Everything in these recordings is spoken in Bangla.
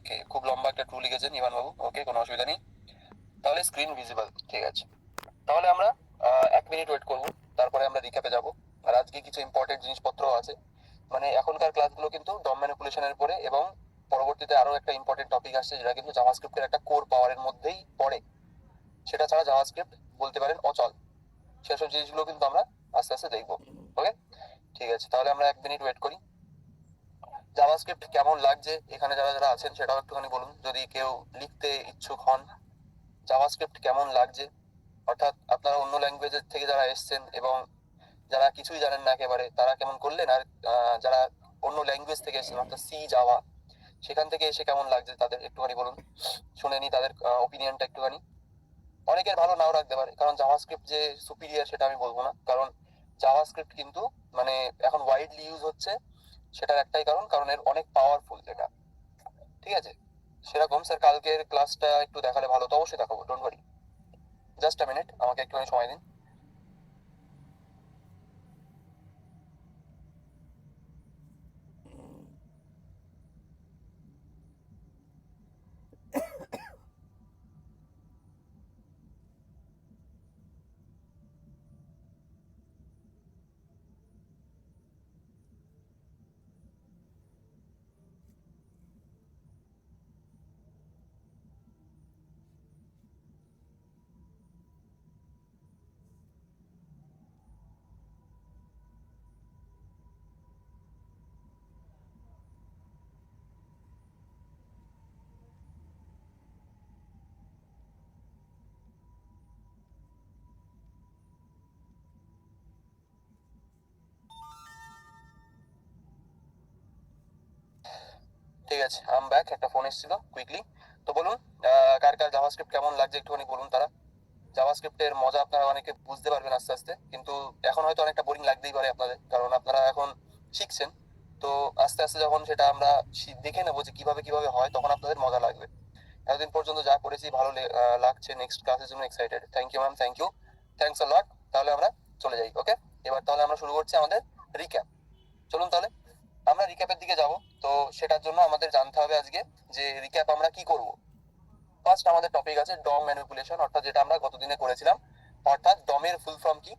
ওকে, খুব লম্বা একটা ট্রু লিখেছেন ইভান বাবু। ওকে, কোনো অসুবিধা নেই। তাহলে স্ক্রিন ভিজিবল, ঠিক আছে। তাহলে আমরা 1 মিনিট ওয়েট করবো, তারপরে আমরা রিক্যাপে যাব। আর আজকে কিছু ইম্পর্টেন্ট জিনিসপত্র আছে, মানে এখনকার ক্লাসগুলো কিন্তু ডম ম্যানিপুলেশনের উপরে, এবং পরবর্তীতে আরো একটা ইম্পর্টেন্ট টপিক আসছে যেটা কিন্তু জাভাস্ক্রিপ্টের একটা কোর পাওয়ারের মধ্যেই পড়ে। সেটা ছাড়া জাভাস্ক্রিপ্ট বলতে পারেন অচল। সেসব জিনিসগুলো কিন্তু আমরা আস্তে আস্তে দেখবো। ওকে, ঠিক আছে। তাহলে আমরা 1 মিনিট ওয়েট করি। জাভাস্ক্রিপ্ট কেমন লাগছে এখানে যারা যারা আছেন সেটাও একটুখানি বলুন, যদি কেউ লিখতে ইচ্ছুক হন। জাভাস্ক্রিপ্ট কেমন লাগছে, অর্থাৎ আপনারা অন্য ল্যাঙ্গুয়েজের থেকে যারা এসছেন এবং যারা কিছুই জানেন না একেবারে, তারা কেমন করলেন, আর যারা অন্য ল্যাঙ্গুয়েজ থেকে এসেছেন অর্থাৎ সি জাভা, সেখান থেকে এসে কেমন লাগছে তাদের একটুখানি বলুন, শুনে নি তাদের ওপিনিয়নটা একটুখানি। অনেকের ভালো নাও লাগতে পারে, কারণ জাভাস্ক্রিপ্ট যে সুপিরিয়ার সেটা আমি বলবো না, কারণ জাভাস্ক্রিপ্ট কিন্তু মানে এখন ওয়াইডলি ইউজ হচ্ছে। সেটার একটাই কারণ, কারণ এর অনেক পাওয়ারফুল যেটা, ঠিক আছে। সেরকম স্যার কালকের ক্লাসটা একটু দেখালে ভালো, তো অবশ্যই দেখাবো, don't worry. Just a minute, আমাকে একটুখানি সময় দিন। ঠিক আছে, আম ব্যাক। একটা ফোন এসেছিল কুইকলি। তো বলুন, কার কার জাভাস্ক্রিপ্ট কেমন লাগছে একটুখানি বলুন তারা। জাভাস্ক্রিপ্টের মজা আপনারা অনেকে বুঝতে পারবেন আস্তে আস্তে, কিন্তু এখন হয়তো অনেকটা বোরিং লাগতেই পারে আপনাদের, কারণ আপনারা এখন শিখছেন। তো আস্তে আস্তে যখন সেটা আমরা দেখে নেবো যে কিভাবে কিভাবে হয়, তখন আপনাদের মজা লাগবে। এতদিন পর্যন্ত যা করেছি ভালো লাগছে, নেক্সট ক্লাসের জন্য excited. Thank you ma'am, thank you, thanks a lot. তাহলে আমরা চলে যাই। ওকে, এবার তাহলে আমরা শুরু করছি আমাদের রিক্যাপ। চলুন তাহলে আমরা রিক্যাপের দিকে যাব। তো সেটার জন্য আমাদের জানতে হবে আজকে যে রিক্যাপ আমরা কি করব। ফার্স্ট আমাদের টপিক আছে ডম ম্যানিপুলেশন, অর্থাৎ যেটা আমরা গতদিনে করেছিলাম। অর্থাৎ ডমের ফুল ফর্ম কি?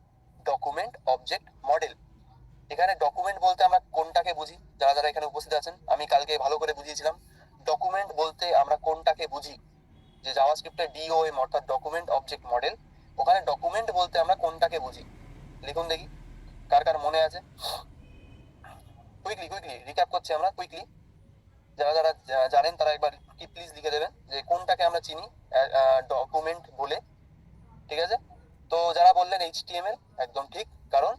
Document object model. এখানে ডকুমেন্ট বলতে আমরা কোনটাকে বুঝি, যারা যারা এখানে উপস্থিত আছেন আমি কালকে ভালো করে বুঝিয়েছিলাম। ডকুমেন্ট বলতে আমরা কোনটাকে বুঝি, যে জাভাস্ক্রিপ্টের ডিওএম অর্থাৎ ডকুমেন্ট অবজেক্ট মডেল, ওখানে ডকুমেন্ট বলতে আমরা কোনটাকে বুঝি। লিখুন দেখি কার কার মনে আছে। কুইকলি কুইকলি রিক্যাপ করছি আমরা, কুইকলি। যারা যারা জানেন তারা একবার কি প্লিজ লিখে দেবেন যে কোনটাকে আমরা চিনি ডকুমেন্ট বলে, ঠিক আছে। তো যারা বললেন এইচটিএমএল, একদম ঠিক, কারণ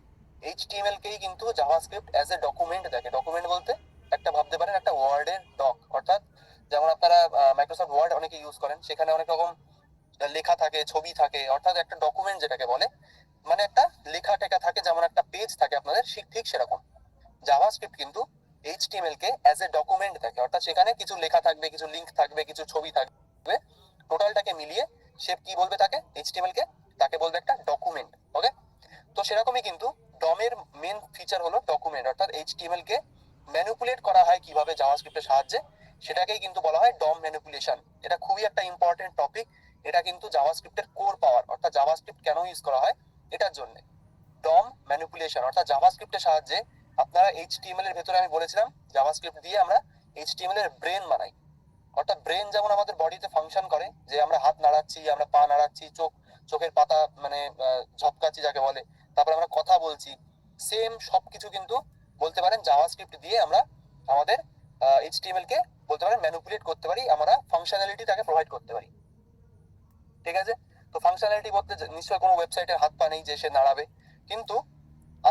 এইচটিএমএল কেই কিন্তু জাভাস্ক্রিপ্ট অ্যাজ এ ডকুমেন্ট দেখে। ডকুমেন্ট বলতে একটা ভাবতে পারেন একটা ওয়ার্ডের ডক, অর্থাৎ যেমন আপনারা মাইক্রোসফট ওয়ার্ড অনেকে ইউজ করেন, সেখানে অনেক রকম লেখা থাকে, ছবি থাকে, অর্থাৎ একটা ডকুমেন্ট যেটাকে বলে, মানে একটা লেখা টেখা থাকে, যেমন একটা পেজ থাকে আপনাদের, ঠিক সেরকম জাভাস্ক্রিপ্ট কিন্তু HTML K as a document দেখে, অর্থাৎ সেখানে কিছু লেখা থাকবে, কিছু লিঙ্ক থাকবে, কিছু ছবি থাকবে, টোটালটাকে মিলিয়ে সে কি বলবে তাকে, এইচটিএমএল কে তাকে বলবে একটা ডকুমেন্ট। ওকে, তো সেরকমই কিন্তু ডমের মেন ফিচার হলো ডকুমেন্ট, অর্থাৎ এইচটিএমএল কে ম্যানিপুলেট করা হয় কিভাবে জাভাস্ক্রিপ্টের সাহায্যে, সেটাকেই কিন্তু বলা হয় ডম ম্যানিপুলেশন। এটা খুবই একটা ইম্পর্টেন্ট টপিক। এটা কিন্তু জাভাস্ক্রিপ্টের কোর পাওয়ার, অর্থাৎ জাভাস্ক্রিপ্ট কেন ইউজ করা হয় এটার জন্য। ডম ম্যানিপুলেশন অর্থাৎ জাভাস্ক্রিপ্টের সাহায্যে আপনারা এইচটিএমএল এর ভেতরে আমি বলেছিলাম জাভাস্ক্রিপ্ট দিয়ে আমরা এইচটিএমএল এর ব্রেন বানাই। অর্থাৎ ব্রেন যেমন আমাদের বডিতে ফাংশন করে, যে আমরা হাত নাড়াচ্ছি, আমরা পা নাড়াচ্ছি, চোখের পাতা মানে ঝপকাচ্ছি যাকে বলে, তারপর আমরা কথা বলছি, সেম সবকিছু কিন্তু বলতে পারেন জাভাস্ক্রিপ্ট দিয়ে আমরা আমাদের এইচটিএমএল কে বলতে পারেন ম্যানিপুলেট করতে পারি, আমরা ফাংশনালিটি তাকে প্রোভাইড করতে পারি, ঠিক আছে। তো ফাংশনালিটি বলতে নিশ্চয়ই কোনো ওয়েবসাইটের হাত পা নেই যে সে নাড়াবে, কিন্তু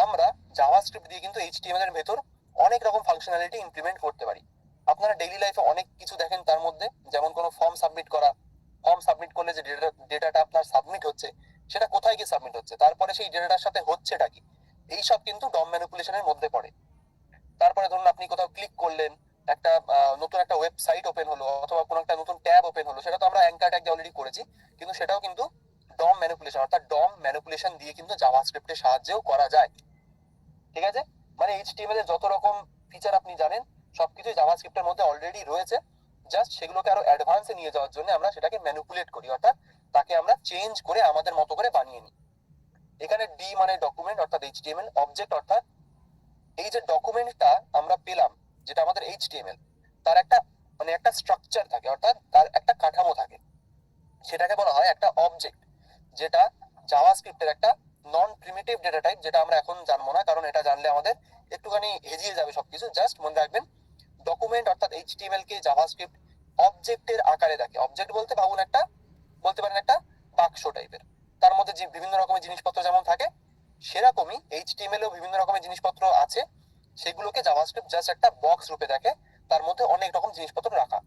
আমরা জাভাস্ক্রিপ্ট দিয়ে কিন্তু এইচটিএমএল এর ভেতর অনেক রকম ফাংশনালিটি ইমপ্লিমেন্ট করতে পারি। আপনারা ডেইলি লাইফে অনেক কিছু দেখেন, তার মধ্যে যেমন কোনো ফর্ম সাবমিট করা, ফর্ম সাবমিট করলে যে ডেটাটা আপনার সাবমিট হচ্ছে, সেটা কোথায় গিয়ে সাবমিট হচ্ছে, তারপরে সেই ডেটাটার সাথে হচ্ছেটা কি, এইসব কিন্তু ডম ম্যানিপুলেশনের মধ্যে পড়ে। তারপরে ধরুন আপনি কোথাও ক্লিক করলেন, একটা নতুন একটা ওয়েবসাইট ওপেন হলো, অথবা কোনো একটা নতুন ট্যাব ওপেন হলো, সেটা তো আমরা অ্যাঙ্কার ট্যাগ অলরেডি করেছি, কিন্তু সেটাও কিন্তু ডম ম্যানিপুলেশন, অর্থাৎ ডম ম্যানিপুলেশন দিয়ে কিন্তু জাভাস্ক্রিপ্টের সাহায্যেও করা যায়, ঠিক আছে। মানে এইচটিএমএল এর যত রকম ফিচার আপনি জানেন সবকিছু জাভাস্ক্রিপ্টের মধ্যে অলরেডি রয়েছে, জাস্ট সেগুলোকে আরো অ্যাডভান্সে নিয়ে যাওয়ার জন্য আমরা সেটাকে ম্যানিপুলেট করি, অর্থাৎ তাকে আমরা চেঞ্জ করে আমাদের মতো করে বানিয়ে নিই। এখানে ডি মানে ডকুমেন্ট অর্থাৎ এইচটিএমএল, অবজেক্ট অর্থাৎ এই যে ডকুমেন্টটা আমরা পেলাম যেটা আমাদের এইচটিএমএল, তার একটা মানে একটা স্ট্রাকচার থাকে, অর্থাৎ তার একটা কাঠামো থাকে, সেটাকে বলা হয় একটা অবজেক্ট, যেটা জাভাস্ক্রিপ্টের একটা নন প্রিমিটিভ ডেটা টাইপ, যেটা আমরা এখন জানবো না, কারণ এটা জানলে আমাদের একটুখানি হেজিয়ে যাবে সবকিছু। জাস্ট মনে রাখবেন ডকুমেন্ট অর্থাৎ এইচটিএমএল কে জাভাস্ক্রিপ্ট অবজেক্টের আকারে দেখে। অবজেক্ট বলতে ভাবুন একটা, বলতে পারেন একটা বাক্স টাইপের, তার মধ্যে যে বিভিন্ন রকমের জিনিসপত্র যেমন থাকে সেরকমই এইচটিএমএল এও বিভিন্ন রকমের জিনিসপত্র আছে, সেগুলোকে জাভাস্ক্রিপ্ট জাস্ট একটা বক্স রূপে দেখে, তার মধ্যে অনেক রকম জিনিসপত্র রাখা।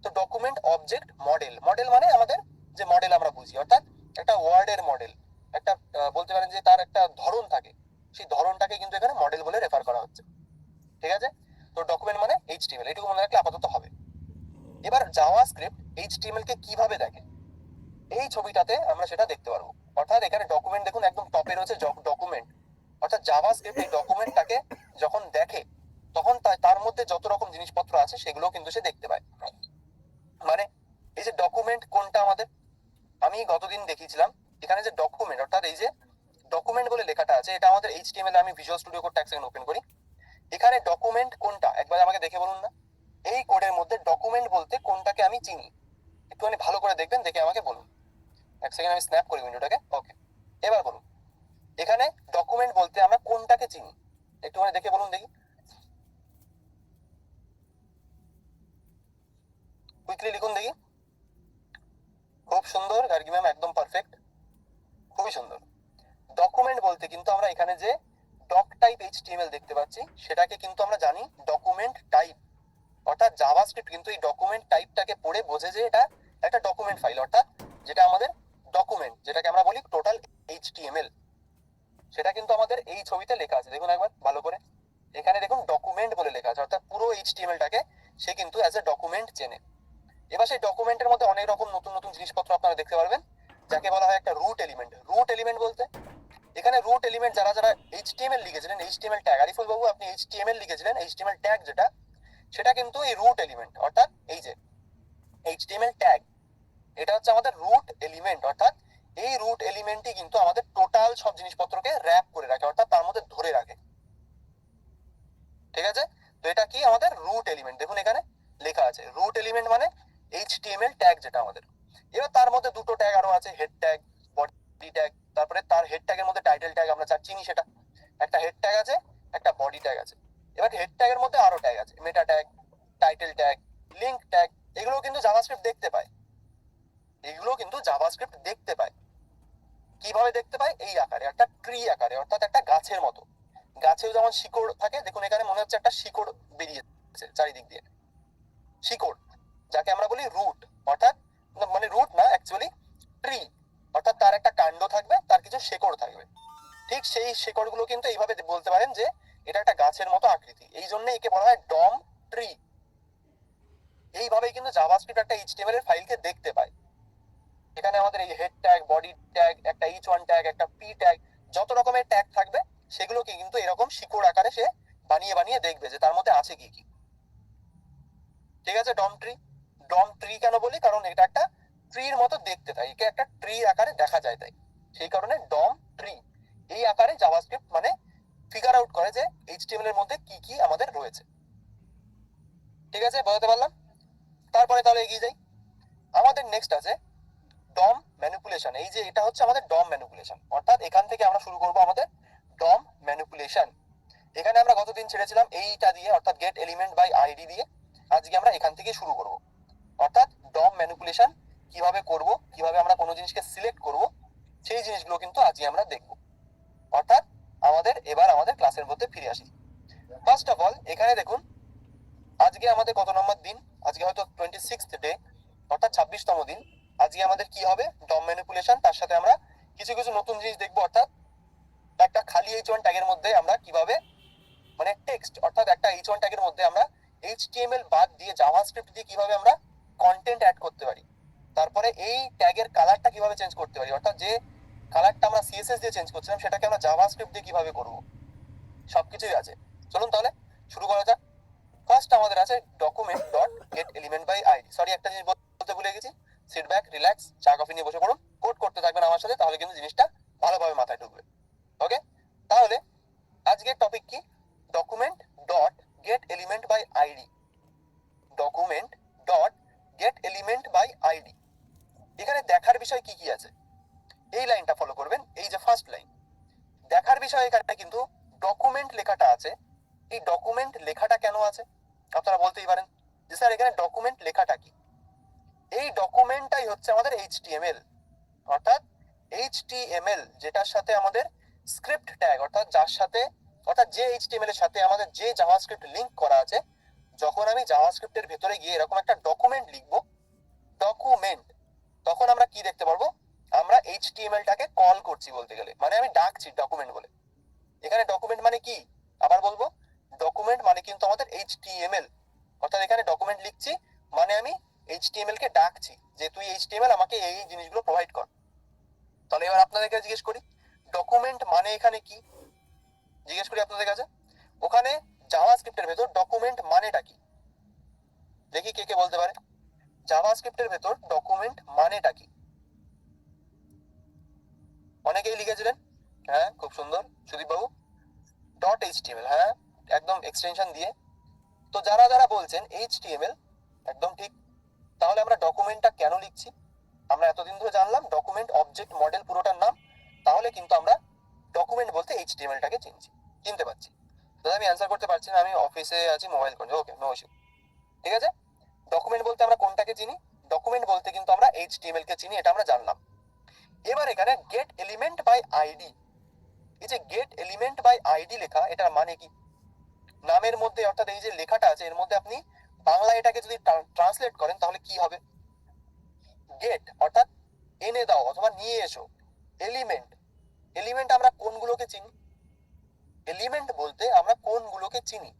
তো ডকুমেন্ট, অবজেক্ট, মডেল। মডেল মানে আমাদের যে মডেল আমরা বুঝি, অর্থাৎ একটা ওয়ার্ডের মডেল, একটা বলতে পারেন যে তার একটা ধরন থাকে, সেই ধরনটাকে কিন্তু এখানে মডেল বলে রেফার করা হচ্ছে। ঠিক আছে, তো ডকুমেন্ট মানে এইচটিএমএল, এটুকু মনে রাখলে আপাতত হবে। এবার জাভাস্ক্রিপ্ট এইচটিএমএল কে কিভাবে দেখে এই ছবিটাতে আমরা সেটা দেখতে পারবো। অর্থাৎ এখানে ডকুমেন্ট দেখুন একদম টপে রয়েছে ডকুমেন্ট, অর্থাৎ জাভাস্ক্রিপ্ট এই ডকুমেন্টটাকে যখন দেখে তখন তার মধ্যে যত রকম জিনিসপত্র আছে সেগুলো কিন্তু সে দেখতে পায়। মানে এই যে ডকুমেন্ট কোনটা আমাদের, আমি গতদিন দেখিয়েছিলাম এখানে যে ডকুমেন্ট অর্থাৎ এই যে ডকুমেন্ট বলে লেখাটা আছে, এটা আমাদের এইচটিএমএল এ আমি ভিজুয়াল স্টুডিও কোড এক সেকেন্ড ওপেন করি। এখানে ডকুমেন্ট কোনটা একবার আমাকে দেখে বলুন না, এই কোডের মধ্যে ডকুমেন্ট বলতে কোনটাকে আমি চিনি, একটুখানি ভালো করে দেখবেন, দেখে আমাকে বলুন। এক সেকেন্ড আমি স্ন্যাপ করি উইন্ডোটাকে। ওকে, এবার বলুন এখানে ডকুমেন্ট বলতে আমরা কোনটাকে চিনি, একটুখানি দেখে বলুন দেখি, কুইকলি লিখুন দেখি। খুব সুন্দর গার্গী ম্যাম, একদম পারফেক্ট, খুবই সুন্দর। ডকুমেন্ট বলতে কিন্তু আমরা এখানে যে ডক টাইপ এইচটিএমএল দেখতে পাচ্ছি সেটাকে কিন্তু আমরা জানি ডকুমেন্ট টাইপ, অর্থাৎ জাভাস্ক্রিপ্ট কিন্তু এই ডকুমেন্ট টাইপটাকে পড়ে বোঝে যে এটা একটা ডকুমেন্ট ফাইল, অর্থাৎ যেটা আমাদের ডকুমেন্ট যেটাকে আমরা বলি টোটাল এইচটিএমএল, সেটা কিন্তু আমাদের এই ছবিতে লেখা আছে। দেখুন একবার ভালো করে, এখানে দেখুন ডকুমেন্ট বলে লেখা আছে, অর্থাৎ পুরো এইচটিএমএলটাকে সে কিন্তু অ্যাজ এ ডকুমেন্ট চেনে। এবার সেই ডকুমেন্টের মধ্যে অনেক রকম নতুন নতুন জিনিসপত্র আপনারা দেখতে পারবেন, যাকে বলা হয় একটা রুট এলিমেন্ট। রুট এলিমেন্ট বলতে এখানে রুট এলিমেন্ট যারা যারা এইচটিএমএল লিখেছিলেন, এইচটিএমএল ট্যাগ, আরিফুল বাবু আপনি এইচটিএমএল লিখেছিলেন, এইচটিএমএল ট্যাগ যেটা, সেটা কিন্তু এই রুট এলিমেন্ট, অর্থাৎ এই যে এইচটিএমএল ট্যাগ, এটা হচ্ছে আমাদের রুট এলিমেন্ট, অর্থাৎ এই রুট এলিমেন্টই কিন্তু আমাদের টোটাল সব জিনিসপত্রকে র্যাপ করে রাখে, অর্থাৎ তার মধ্যে ধরে রাখে। ঠিক আছে, তো এটা কি আমাদের রুট এলিমেন্ট, দেখুন এখানে লেখা আছে রুট এলিমেন্ট মানে এইচটিএমএল ট্যাগ যেটা আমাদের। এবার তার মধ্যে দুটো ট্যাগ আরো আছে, হেড ট্যাগ, বডি ট্যাগ। তারপরে তার হেড ট্যাগের মধ্যে টাইটেল ট্যাগ আমরা চিনি, সেটা একটা হেড ট্যাগ আছে, একটা বডি ট্যাগ আছে। এবার হেড ট্যাগের মধ্যে আরো ট্যাগ আছে, মেটা tag, title tag, link tag. এগুলো কিন্তু জাভাস্ক্রিপ্ট দেখতে পায়, এগুলো কিন্তু জাভাস্ক্রিপ্ট দেখতে পায়। কিভাবে দেখতে পায়? এই আকারে, একটা ট্রি আকারে, অর্থাৎ একটা গাছের মতো। গাছেও যেমন শিকড় থাকে, দেখুন এখানে মনে হচ্ছে একটা শিকড় বেরিয়েছে চারিদিক দিয়ে, শিকড় যাকে আমরা বলি রুট, অর্থাৎ মানে রুট না অ্যাকচুয়ালি ট্রি, অর্থাৎ তার একটা কাণ্ড থাকবে, তার কিছু শেকড় থাকবে। ঠিক সেই শেকড় গুলো কিন্তু এইভাবে বলতে পারেন যে এটা একটা গাছের মতো আকৃতি, এই জন্য একে বলা হয় ডম ট্রি। এইভাবেই কিন্তু জাভাস্ক্রিপ্ট একটা এইচটিএমএল এর ফাইলকে দেখতে পায়। এখানে আমাদের এই হেড ট্যাগ, বডি ট্যাগ, একটা h1 ট্যাগ, একটা p ট্যাগ, যত রকমের ট্যাগ থাকবে সেগুলোকে কিন্তু এরকম শিকড় আকারে সে বানিয়ে বানিয়ে দেখবে যে তার মধ্যে আছে কি কি। ঠিক আছে, ডম ট্রি। ডম ট্রি কেন বলি? কারণ এটা একটা ট্রির মতো দেখতে, তাই একে একটা ট্রি আকারে দেখা যায়, তাই সেই কারণে ডম ট্রি। এই আকারে জাভাস্ক্রিপ্ট মানে ফিগার আউট করে যে এইচটিএমএল এর মধ্যে কি কি আমাদের রয়েছে। ঠিক আছে, বোঝাতে পারলাম? তারপরে তাহলে এগিয়ে যাই, আমাদের নেক্সট আছে ডম ম্যানিপুলেশন। এই যে এটা হচ্ছে আমাদের ডম ম্যানিপুলেশন, অর্থাৎ এখান থেকে আমরা শুরু করব আমাদের ডম ম্যানিপুলেশন। এখানে আমরা গতদিন ছেড়েছিলাম এইটা দিয়ে, অর্থাৎ গেট এলিমেন্ট বাই আইডি দিয়ে। আজকে আমরা এখান থেকে শুরু করব, অর্থাৎ ডম ম্যানিপুলেশন কিভাবে করব, কিভাবে আমরা কোনো জিনিসকে সিলেক্ট করব, সেই জিনিসগুলো কিন্তু আজকে আমরা দেখব। অর্থাৎ এবার আমাদের ক্লাসের মধ্যে ফিরে আসি। ফার্স্ট অফ অল এখানে দেখুন আজকে আমাদের কত নম্বর দিন, আজকে হয়তো 26th ডে, অর্থাৎ 26তম দিন। আজকে আমাদের কি হবে? ডম ম্যানিপুলেশন, তার সাথে আমরা কিছু কিছু নতুন জিনিস দেখবো। অর্থাৎ একটা খালি h1 ট্যাগের মধ্যে আমরা কিভাবে মানে টেক্সট, অর্থাৎ একটা h1 ট্যাগের মধ্যে আমরা HTML বাদ দিয়ে জাভাস্ক্রিপ্ট দিয়ে কিভাবে আমরা কন্টেন্ট অ্যাড করতে পারি। তারপরে এই ট্যাগের কালারটা কিভাবে চেঞ্জ করতে পারি, অর্থাৎ যে কালারটা আমরা CSS দিয়ে চেঞ্জ করছিলাম সেটাকে আমরা জাভাস্ক্রিপ্ট দিয়ে কিভাবে করব, সবকিছুই আছে। চলুন তাহলে শুরু করা যাক। ফার্স্ট আমাদের আছে document dot get element by sorry একটা জিনিস বলতে ভুলে গেছি, সিট ব্যাক, রিল্যাক্স, চা কফি নিয়ে বসে পড়ুন, কোড করতে থাকবেন আমার সাথে, তাহলে কিন্তু জিনিসটা ভালোভাবে মাথায় ঢুকবে। ওকে, তাহলে আজকের টপিক কি? Document dot get element by ID. Document dot get element by ID. এখানে দেখার বিষয় কি কি আছে, এই লাইনটা ফলো করবেন। এই যে ফার্স্ট লাইন, দেখার বিষয় এখানে কিন্তু ডকুমেন্ট লেখাটা আছে। এই ডকুমেন্ট লেখাটা কেন আছে আপনারা বলতেই পারেন যে স্যার এখানে ডকুমেন্ট লেখাটা কি? এই ডকুমেন্টটাই হচ্ছে আমাদের এইচটিএমএল, অর্থাৎ এইচটিএমএল যেটার সাথে আমাদের স্ক্রিপ্ট ট্যাগ, অর্থাৎ যে এইচটিএমএল এর সাথে আমাদের যে জাভাস্ক্রিপ্ট লিংক করা আছে, যখন আমি জাভাস্ক্রিপ্টের ভেতরে গিয়ে এরকম একটা ডকুমেন্ট লিখবো, ডকুমেন্ট, তখন আমরা কি দেখতে পারবো? আমরা এইচটিএমএলটাকে কল করছি, বলতে গেলে মানে আমি ডাকছি ডকুমেন্ট বলে। এখানে ডকুমেন্ট মানে কি আবার বলবো, ডকুমেন্ট মানে কিন্তু আমাদের এইচটিএমএল, অর্থাৎ এখানে ডকুমেন্ট লিখছি মানে আমি এইচটিএমএল কে ডাকছি যে তুই এইচটিএমএল আমাকে এই জিনিসগুলো প্রোভাইড কর। তাহলে এবার আপনাদের কাছে জিজ্ঞেস করি, ডকুমেন্ট মানে এখানে কি জিজ্ঞেস করি আপনাদের কাছে। ওখানে জাভাস্ক্রিপ্টের ভেতর ডকুমেন্ট মানেটা কি? দেখি কে কে বলতে পারে জাভাস্ক্রিপ্টের ভেতর ডকুমেন্ট মানেটা কি। অনেকেই লিখেছিলেন, হ্যাঁ খুব সুন্দর সুদীপ বাবু, ডট এইচটিএমএল, হ্যাঁ একদম এক্সটেনশন দিয়ে। তো যারা যারা বলছেন এইচটিএমএল, একদম ঠিক। তাহলে আমরা ডকুমেন্টটা কেন লিখছি? আমরা এতদিন ধরে জানলাম ডকুমেন্ট অবজেক্ট মডেল পুরোটার নাম, তাহলে কিন্তু আমরা ডকুমেন্ট বলতে এইচটিএমএলটাকে চিনতে পারছি। দাদা আমি অ্যান্সার করতে পারছি না, আমি অফিসে আছি, মোবাইল করছি। ওকে, নো ইস্যু, ঠিক আছে। ডকুমেন্ট বলতে আমরা কোনটাকে চিনি? ডকুমেন্ট বলতে কিন্তু আমরা এইচটিএমএল কে চিনি, এটা আমরা জানলাম। এবার এখানে গেট এলিমেন্ট বাই আইডি, এই যে গেট এলিমেন্ট বাই আইডি লেখা, এটার মানে কি? নামের মধ্যে, অর্থাৎ এই যে লেখাটা আছে এর মধ্যে আপনি বাংলা এটাকে যদি ট্রান্সলেট করেন তাহলে কি হবে? গেট অর্থাৎ এনে দাও অথবা নিয়ে এসো, এলিমেন্ট, এলিমেন্ট আমরা কোনগুলোকে চিনি? এলিমেন্ট বলতে আমরা কোনগুলোকে চিনি?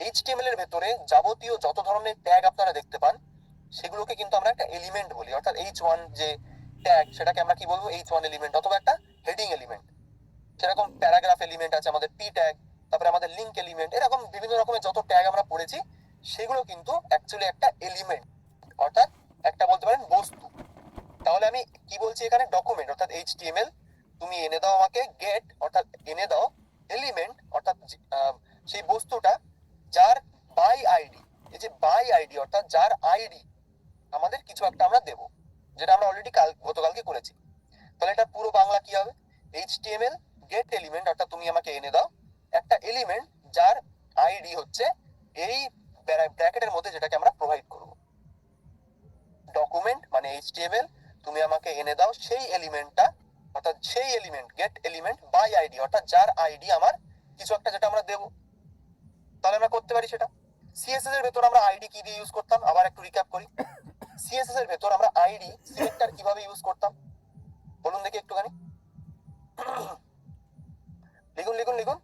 এইচটিএমএল এর ভেতরে যাবতীয় যত ধরনের ট্যাগ আপনারা দেখতে পান সেগুলোকে কিন্তু আমরা একটা এলিমেন্ট বলি, অর্থাৎ H1 যে ট্যাগ সেটাকে আমরা কি বলবো? H1 এলিমেন্ট, অথবা একটা হেডিং এলিমেন্ট। সেরকম প্যারাগ্রাফ এলিমেন্ট আছে আমাদের, পি ট্যাগ, তারপরে আমাদের লিংক এলিমেন্ট, এরকম বিভিন্ন রকমের যত ট্যাগ আমরা পড়েছি সেগুলো কিন্তু অ্যাকচুয়ালি একটা এলিমেন্ট, অর্থাৎ একটা বলতে পারেন বস্তু। তাহলে আমি কি বলছি এখানে? ডকুমেন্ট অর্থাৎ এইচটিএমএল, তুমি এনে দাও আমাকে, গেট অর্থাৎ এনে দাও, এলিমেন্ট অর্থাৎ সেই বস্তুটা, যার বাই আইডি, এই যে বাই আইডি অর্থাৎ যার আইডি আমাদের কিছু একটা আমরা দেব, যেটা আমরা অলরেডি গতকালকে করেছি। তাহলে এটা পুরো বাংলা কি হবে? এইচটিএমএল গেট এলিমেন্ট অর্থাৎ তুমি আমাকে এনে দাও একটা এলিমেন্ট যার আইডি হচ্ছে এই ব্র্যাকেটের মধ্যে যেটাকে আমরা প্রোভাইড করব। ডকুমেন্ট মানে এইচটিএমএল, তুমি আমাকে এনে দাও সেই এলিমেন্টটা, অর্থাৎ সেই element get element by ID অর্থাৎ যার আইডি আমার কিছু একটা যেটা আমরা দেব। তাহলে আমরা করতে পারি সেটা। সিএসএস এর ভেতর আমরা আইডি কি দিয়ে ইউজ করতাম আবার একটু রিক্যাপ করি। সিএসএস এর ভেতর আমরা আইডি সিলেক্টর কিভাবে ইউজ করতাম বলুন দেখি একটুখানি। লিখুন লিখুন লিখুন,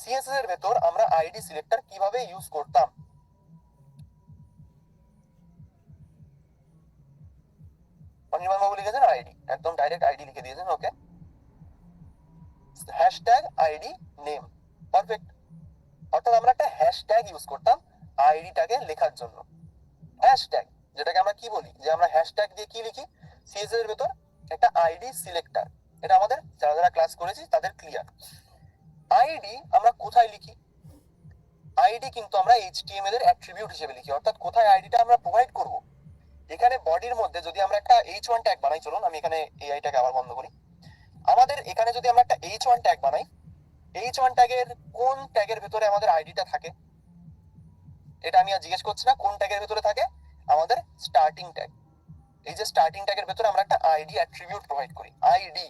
সিএসএস এর ভেতর আমরা আইডি সিলেক্টর কিভাবে ইউজ করতাম? অনির্বাণ বাবু লিখেছেন আইডি, একদম ডাইরেক্ট আইডি লিখে দিয়েছেন। ওকে, হ্যাশট্যাগ আইডি নেম, পারফেক্ট। অর্থাৎ আমরা একটা হ্যাশট্যাগ ইউজ করতাম আইডিটাকে লেখার জন্য। হ্যাশট্যাগ যেটাকে আমরা কি বলি, যে আমরা হ্যাশট্যাগ দিয়ে কি লিখি সিএসএস এর ভেতর? একটা আইডি সিলেক্টর। এটা আমাদের যারা যারা ক্লাস করেছি তাদের ক্লিয়ার। আইডি আমরা কোথায় লিখি? আইডি কিন্তু আমরা এইচটিএমএল এর অ্যাট্রিবিউট হিসেবে লিখি, অর্থাৎ কোথায় আইডিটা আমরা প্রোভাইড করব। এখানে বডির মধ্যে যদি আমরা একটা H1 ট্যাগ বানাই, চলুন আমি এখানে এআইটাকে আবার বন্ধ করি। আমাদের এখানে যদি আমরা একটা H1 ট্যাগ বানাই, H1 ট্যাগের কোন ট্যাগের ভেতরে আমাদের আইডিটা থাকে? এটা আমি আর জিজ্ঞেস করছি না কোন ট্যাগের ভেতরে থাকে, আমাদের স্টার্টিং ট্যাগ। এই যে স্টার্টিং ট্যাগের ভেতরে আমরা একটা আইডি অ্যাট্রিবিউট প্রোভাইড করি, আইডি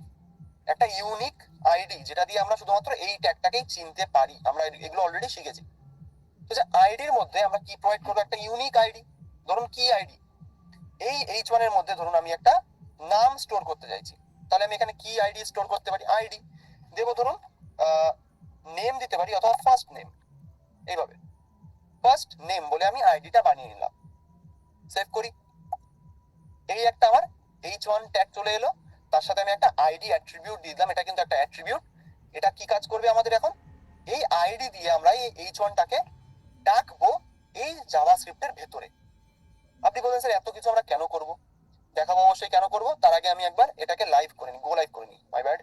একটা ইউনিক আইডি যেটা দিয়ে আমরা শুধুমাত্র এই ট্যাগটাকেই চিনতে পারি। আমরা এগুলো অলরেডি শিখেছি। তো যে আইডির মধ্যে আমরা কি প্রোভাইড করবো? একটা ইউনিক আইডি। ধরুন কি আইডি? এই H1 এর মধ্যে ধরুন আমি একটা নাম স্টোর করতে চাইছি, তাহলে আমি এখানে কি আইডি স্টোর করতে পারি? আইডি দেবো, ধরুন নেম দিতে পারি অথবা ফার্স্ট নেম। এইভাবে ফার্স্ট নেম বলে আমি আইডিটা বানিয়ে নিলাম, সেভ করি। এই একটা আমার H1 ট্যাগ চলে এলো, তার সাথে আমি একটা আইডি অ্যাট্রিবিউট দিয়ে দিলাম। এটা কিন্তু একটা অ্যাট্রিবিউট। এটা কি কাজ করবে আমাদের এখন? এই আইডি দিয়ে আমরা এই H1 টাকে ডাকবো এই জাভাস্ক্রিপ্টের ভেতরে। আপনি বলবেন স্যার এত কিছু আমরা কেন করব? দেখাবো অবশ্যই কেন করব। তার আগে আমি একবার এটাকে লাইভ করে নিই, গো লাইভ করে নিই। My bad.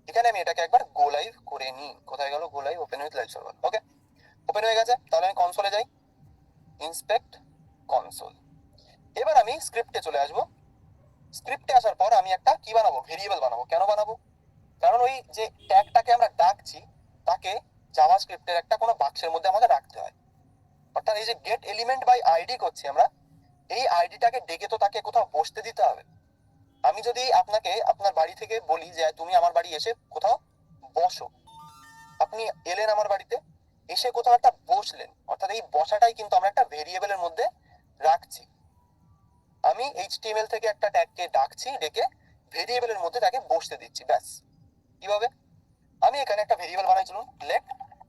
এখানে আমি এটাকে একবার গো লাইভ করে নিই। কোথায় গেল গো live? Open with live server. Okay, open হয়ে গেছে। তাহলে আমি কনসোলে যাই, ইন্সপেক্ট কনসোল। এবার আমি স্ক্রিপ্টে চলে আসবো। স্ক্রিপ্টে আসার পর আমি একটা কি বানাবো? ভেরিয়েবল বানাবো। কেন বানাবো? কারণ ওই যে ট্যাগটাকে আমরা ডাকছি তাকে জাভাস্ক্রিপ্টের একটা কোনো বাক্সের মধ্যে আমাদের রাখতে হয়। অর্থাৎ এই যে গেট এলিমেন্ট বাই আইডি করছি আমরা, এই আইডিটাকে ডেকে তো তাকে কোথাও বসতে দিতে হবে। আমি যদি আপনাকে আপনার বাড়ি থেকে বলি যে তুমি আমার বাড়ি এসে কোথাও বসো, আপনি এলেন আমার বাড়িতে, এসে কোথাও একটা বসলেন, অর্থাৎ এই বসাটাই কিন্তু আমরা একটা ভেরিয়েবলের মধ্যে রাখছি। আমি এইচটিএমএল থেকে একটা ট্যাগকে ডাকছি, ডেকে ভেরিয়েবলের মধ্যে তাকে বসতে দিচ্ছি। ব্যাস। কিভাবে? আমি এখানে একটা ভেরিয়েবল বানাই, চলুন লেট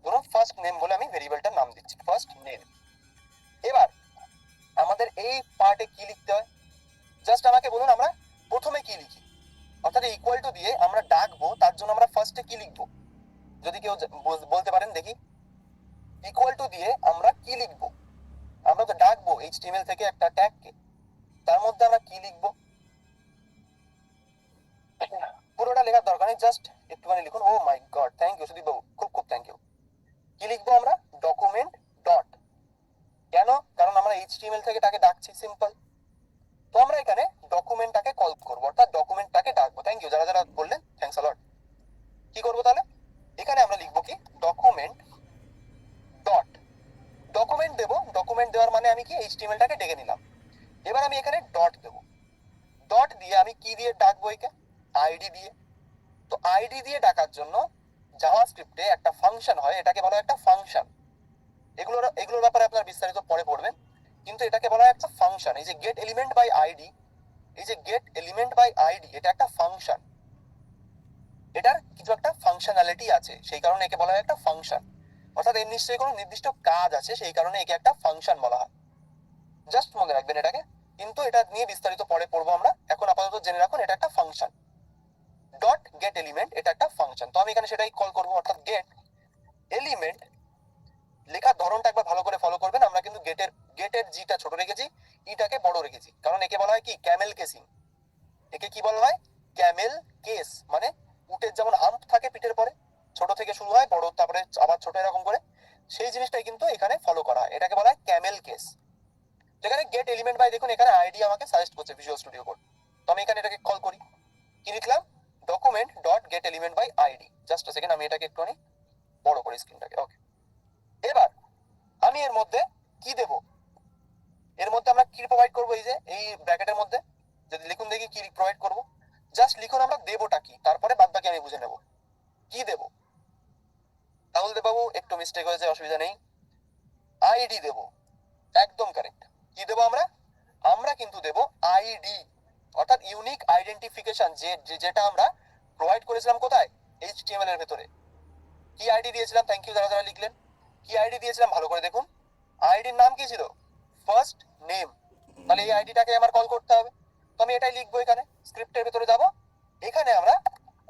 ধরুন ফার্স্ট নেম বলে আমি ভেরিয়েবলটার নাম দিচ্ছি ফার্স্ট নেম। এবার আমাদের এই পার্টে কি লিখতে হয় জাস্ট আমাকে বলুন আমরা প্রথমে কি লিখি। অর্থাৎ ইকুয়াল টু দিয়ে আমরা ডাকবো, তার জন্য আমরা ফার্স্টে কি লিখবো যদি কেউ বলতে পারেন দেখি। ইকুয়াল টু দিয়ে আমরা কি লিখবো? আমরা তো ডাকবো এইচটিএমএল থেকে একটা ট্যাগকে, তার মধ্যে আমরা কি লিখবো? পুরোটা লেখার দরকার নেই, জাস্ট একটুখানি লিখুন। ও মাই গড, থ্যাংক ইউ সুদীপ বাবু, খুব খুব থ্যাংক ইউ। কি লিখবো আমরা? Document dot. কেন? কারণ আমরা এইচটিএমএল থেকে তাকে ডাকছি, সিম্পল। তো আমরা এখানে ডকুমেন্টটাকে কল করবো, অর্থাৎ ডকুমেন্টটাকে ডাকবো। থ্যাংক ইউ যারা যারা বললেন, থ্যাংকস আ লট। কি করবো তাহলে? এখানে আমরা লিখবো কি? Document dot. ডকুমেন্ট দেবো, ডকুমেন্ট দেওয়ার মানে আমি কি এইচটিএমএলটাকে ডেকে নিলাম। এবার আমি এখানে ডট দেবো। ডট দিয়ে আমি কি দিয়ে ডাকবো? একে আইডি দিয়ে। তো আইডি দিয়ে ডাকার জন্য জাভাস্ক্রিপ্টে একটা ফাংশন হয়, এটাকে বলা হয় একটা ফাংশন। এগুলোর ব্যাপারে আপনারা বিস্তারিত পরে পড়বেন, কিন্তু এটাকে বলা হয় একটা ফাংশন। এই যে গেট এলিমেন্ট বাই আইডি, এই যে গেট এলিমেন্ট বাই আইডি, এটা একটা ফাংশন। এটার কিছু একটা ফাংশনালিটি আছে, সেই কারণে একে বলা হয় একটা ফাংশন। অর্থাৎ এর নিশ্চয়ই কোনো নির্দিষ্ট কাজ আছে, সেই কারণে একে একটা ফাংশন বলা হয়। জাস্ট মনে রাখবেন এটাকে, কিন্তু এটা নিয়ে বিস্তারিত পরে পড়বো আমরা। এখন আপাতত জেনে রাখুন এটা একটা ফাংশন। ডট গেট এলিমেন্ট, এটা একটা ফাংশন। তো আমি এখানে সেটাই কল করবো, অর্থাৎ গেট এলিমেন্ট। লেখার ধরনটা একবার ভালো করে ফলো করবেন। আমরা কিন্তু গেটের জিটা ছোট রেখেছি, ইটাকে বড় রেখেছি, কারণ একে বলা হয় কি ক্যামেল কেসিং। একে কি বলা হয়? Camel case. মানে উটের যেমন হাম্প থাকে পিঠের পরে, ছোট থেকে শুরু হয়, বড় তারপরে আবার ছোট, এরকম করে, সেই জিনিসটাই কিন্তু এখানে ফলো করা হয়। এটাকে বলা হয় ক্যামেল কেস। যেখানে গেট এলিমেন্ট বাই, দেখুন এখানে আইডি আমাকে সাজেস্ট করছে ভিজুয়াল স্টুডিও কোড। তো আমি এখানে এটাকে কল করি, কি লিখলাম? Document dot get element by ID. Just second, আমি এটাকে একটুখানি বড় করে স্ক্রিনটাকে। ওকে, এবার আমি এর মধ্যে কি দেব? এর মধ্যে আমরা কি প্রোভাইড করবো? এই যে এই ব্র্যাকেটের মধ্যে যদি লিখুন দেখি কি প্রোভাইড করবো। জাস্ট লিখুন আমরা দেবোটা কি, তারপরে বাদ বাকি আমি বুঝে নেব কি দেব। রাহুল দেব বাবু, একটু মিস্টেক হয়েছে, অসুবিধা নেই। আইডি দেব, একদম কারেক্ট। কি দেব আমরা? আমরা কিন্তু দেব আইডি, অর্থাৎ ইউনিক আইডেন্টিফিকেশন, যেটা আমরা প্রোভাইড করেছিলাম কোথায়? এইচটিএমএল এর ভেতরে। কি আইডি দিয়েছিলাম? থ্যাংক ইউ যারা যারা লিখলেন। কি আইডি দিয়েছিলাম ভালো করে দেখুন। আইডির নাম কি ছিল? First name. তাহলে এই আইডিটাকে আমার কল করতে হবে। তো আমি এটাই লিখবো, এখানে স্ক্রিপ্টের ভেতরে যাব, এখানে আমরা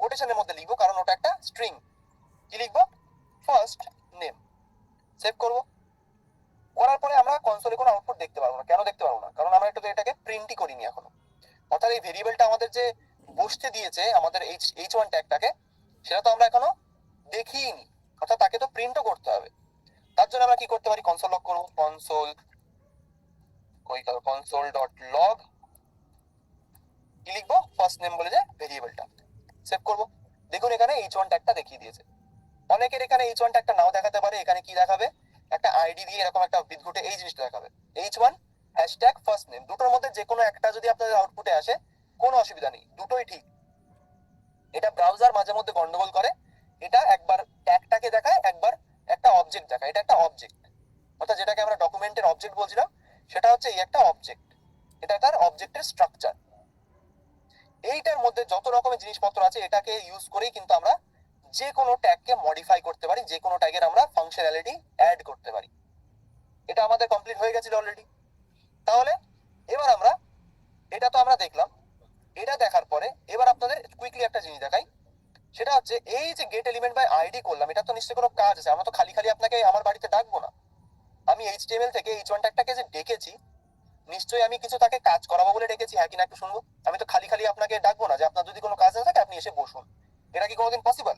কোটেশনের মধ্যে লিখবো, কারণ ওটা একটা স্ট্রিং। কি লিখবো? First name. সেভ করব। করার পরে আমরা কনসোলে কোনো আউটপুট দেখতে পারবো না। কেন দেখতে পারবো না? কারণ আমরা এটাকে প্রিন্টই করিনি এখনো। অর্থাৎ এই ভেরিয়েবলটা আমাদের যে বসতে দিয়েছে আমাদের এইচ1 ট্যাগটাকে, সেটা তো আমরা এখনো দেখিনি, অর্থাৎ তাকে তো প্রিন্টও করতে হবে। তার জন্য আমরা কি করতে পারি? কনসোল লগ করবো। কনসোল ডট লগ, কি লিখবো? ফার্স্ট নেম বলে যে ভেরিয়েবলটা। সেভ করব। দেখুন এখানে এইচ1 ট্যাগটা দেখিয়ে দিয়েছে। অনেকের এখানে এইচ1 ট্যাগটা নাও দেখাতে পারে। এখানে কি দেখাবে? একটা আইডি দিয়ে এরকম একটা বিদঘুটে এই জিনিসটা দেখাবে, এইচ1 হ্যাশট্যাগ ফার্স্ট নেম। দুটোর মধ্যে যে কোনো একটা যদি আপনাদের আউটপুটে আসে, কোনো অসুবিধা নেই, দুটোই ঠিক। এটা ব্রাউজার মাঝে মধ্যে গন্ডগোল করে। এটা একবার ট্যাগটাকে দেখায়, একবার একটা অবজেক্ট দেখায়। এটা একটা অবজেক্ট, অর্থাৎ যেটাকে আমরা ডকুমেন্টের অবজেক্ট বলছিলাম, সেটা হচ্ছে এই একটা অবজেক্ট। এটা তার অবজেক্টের স্ট্রাকচার। এইটার মধ্যে যত রকমের জিনিসপত্র আছে, এটাকে ইউজ করেই কিন্তু আমরা যে কোনো ট্যাগকে মডিফাই করতে পারি, যে কোনো ট্যাগের আমরা ফাংশনালিটি অ্যাড করতে পারি। এটা আমাদের কমপ্লিট হয়ে গেছিল অলরেডি। তাহলে এবার আমরা, এটা তো আমরা দেখলাম। এটা দেখার পরে এবার আপনাদের কুইকলি একটা জিনিস দেখাই। সেটা হচ্ছে এই যে গেট এলিমেন্ট বাই আইডি করলাম, এটা তো নিশ্চয়ই কোনো কাজ আছে। আমরা তো খালি খালি আপনাকে আমার বাড়িতে ডাকবো না। আমি এইচটিএমএল থেকে এইচ1 ট্যাগটাকে যে ডেকেছি, নিশ্চয়ই আমি কিছু তাকে কাজ করাবো বলে ডেকেছি, হ্যাঁ কিনা একটু শুনবো। আমি তো খালি খালি আপনাকে ডাকবো না যে আপনার যদি কোনো কাজ না থাকে আপনি এসে বসুন, এটা কি কোনোদিন পসিবল?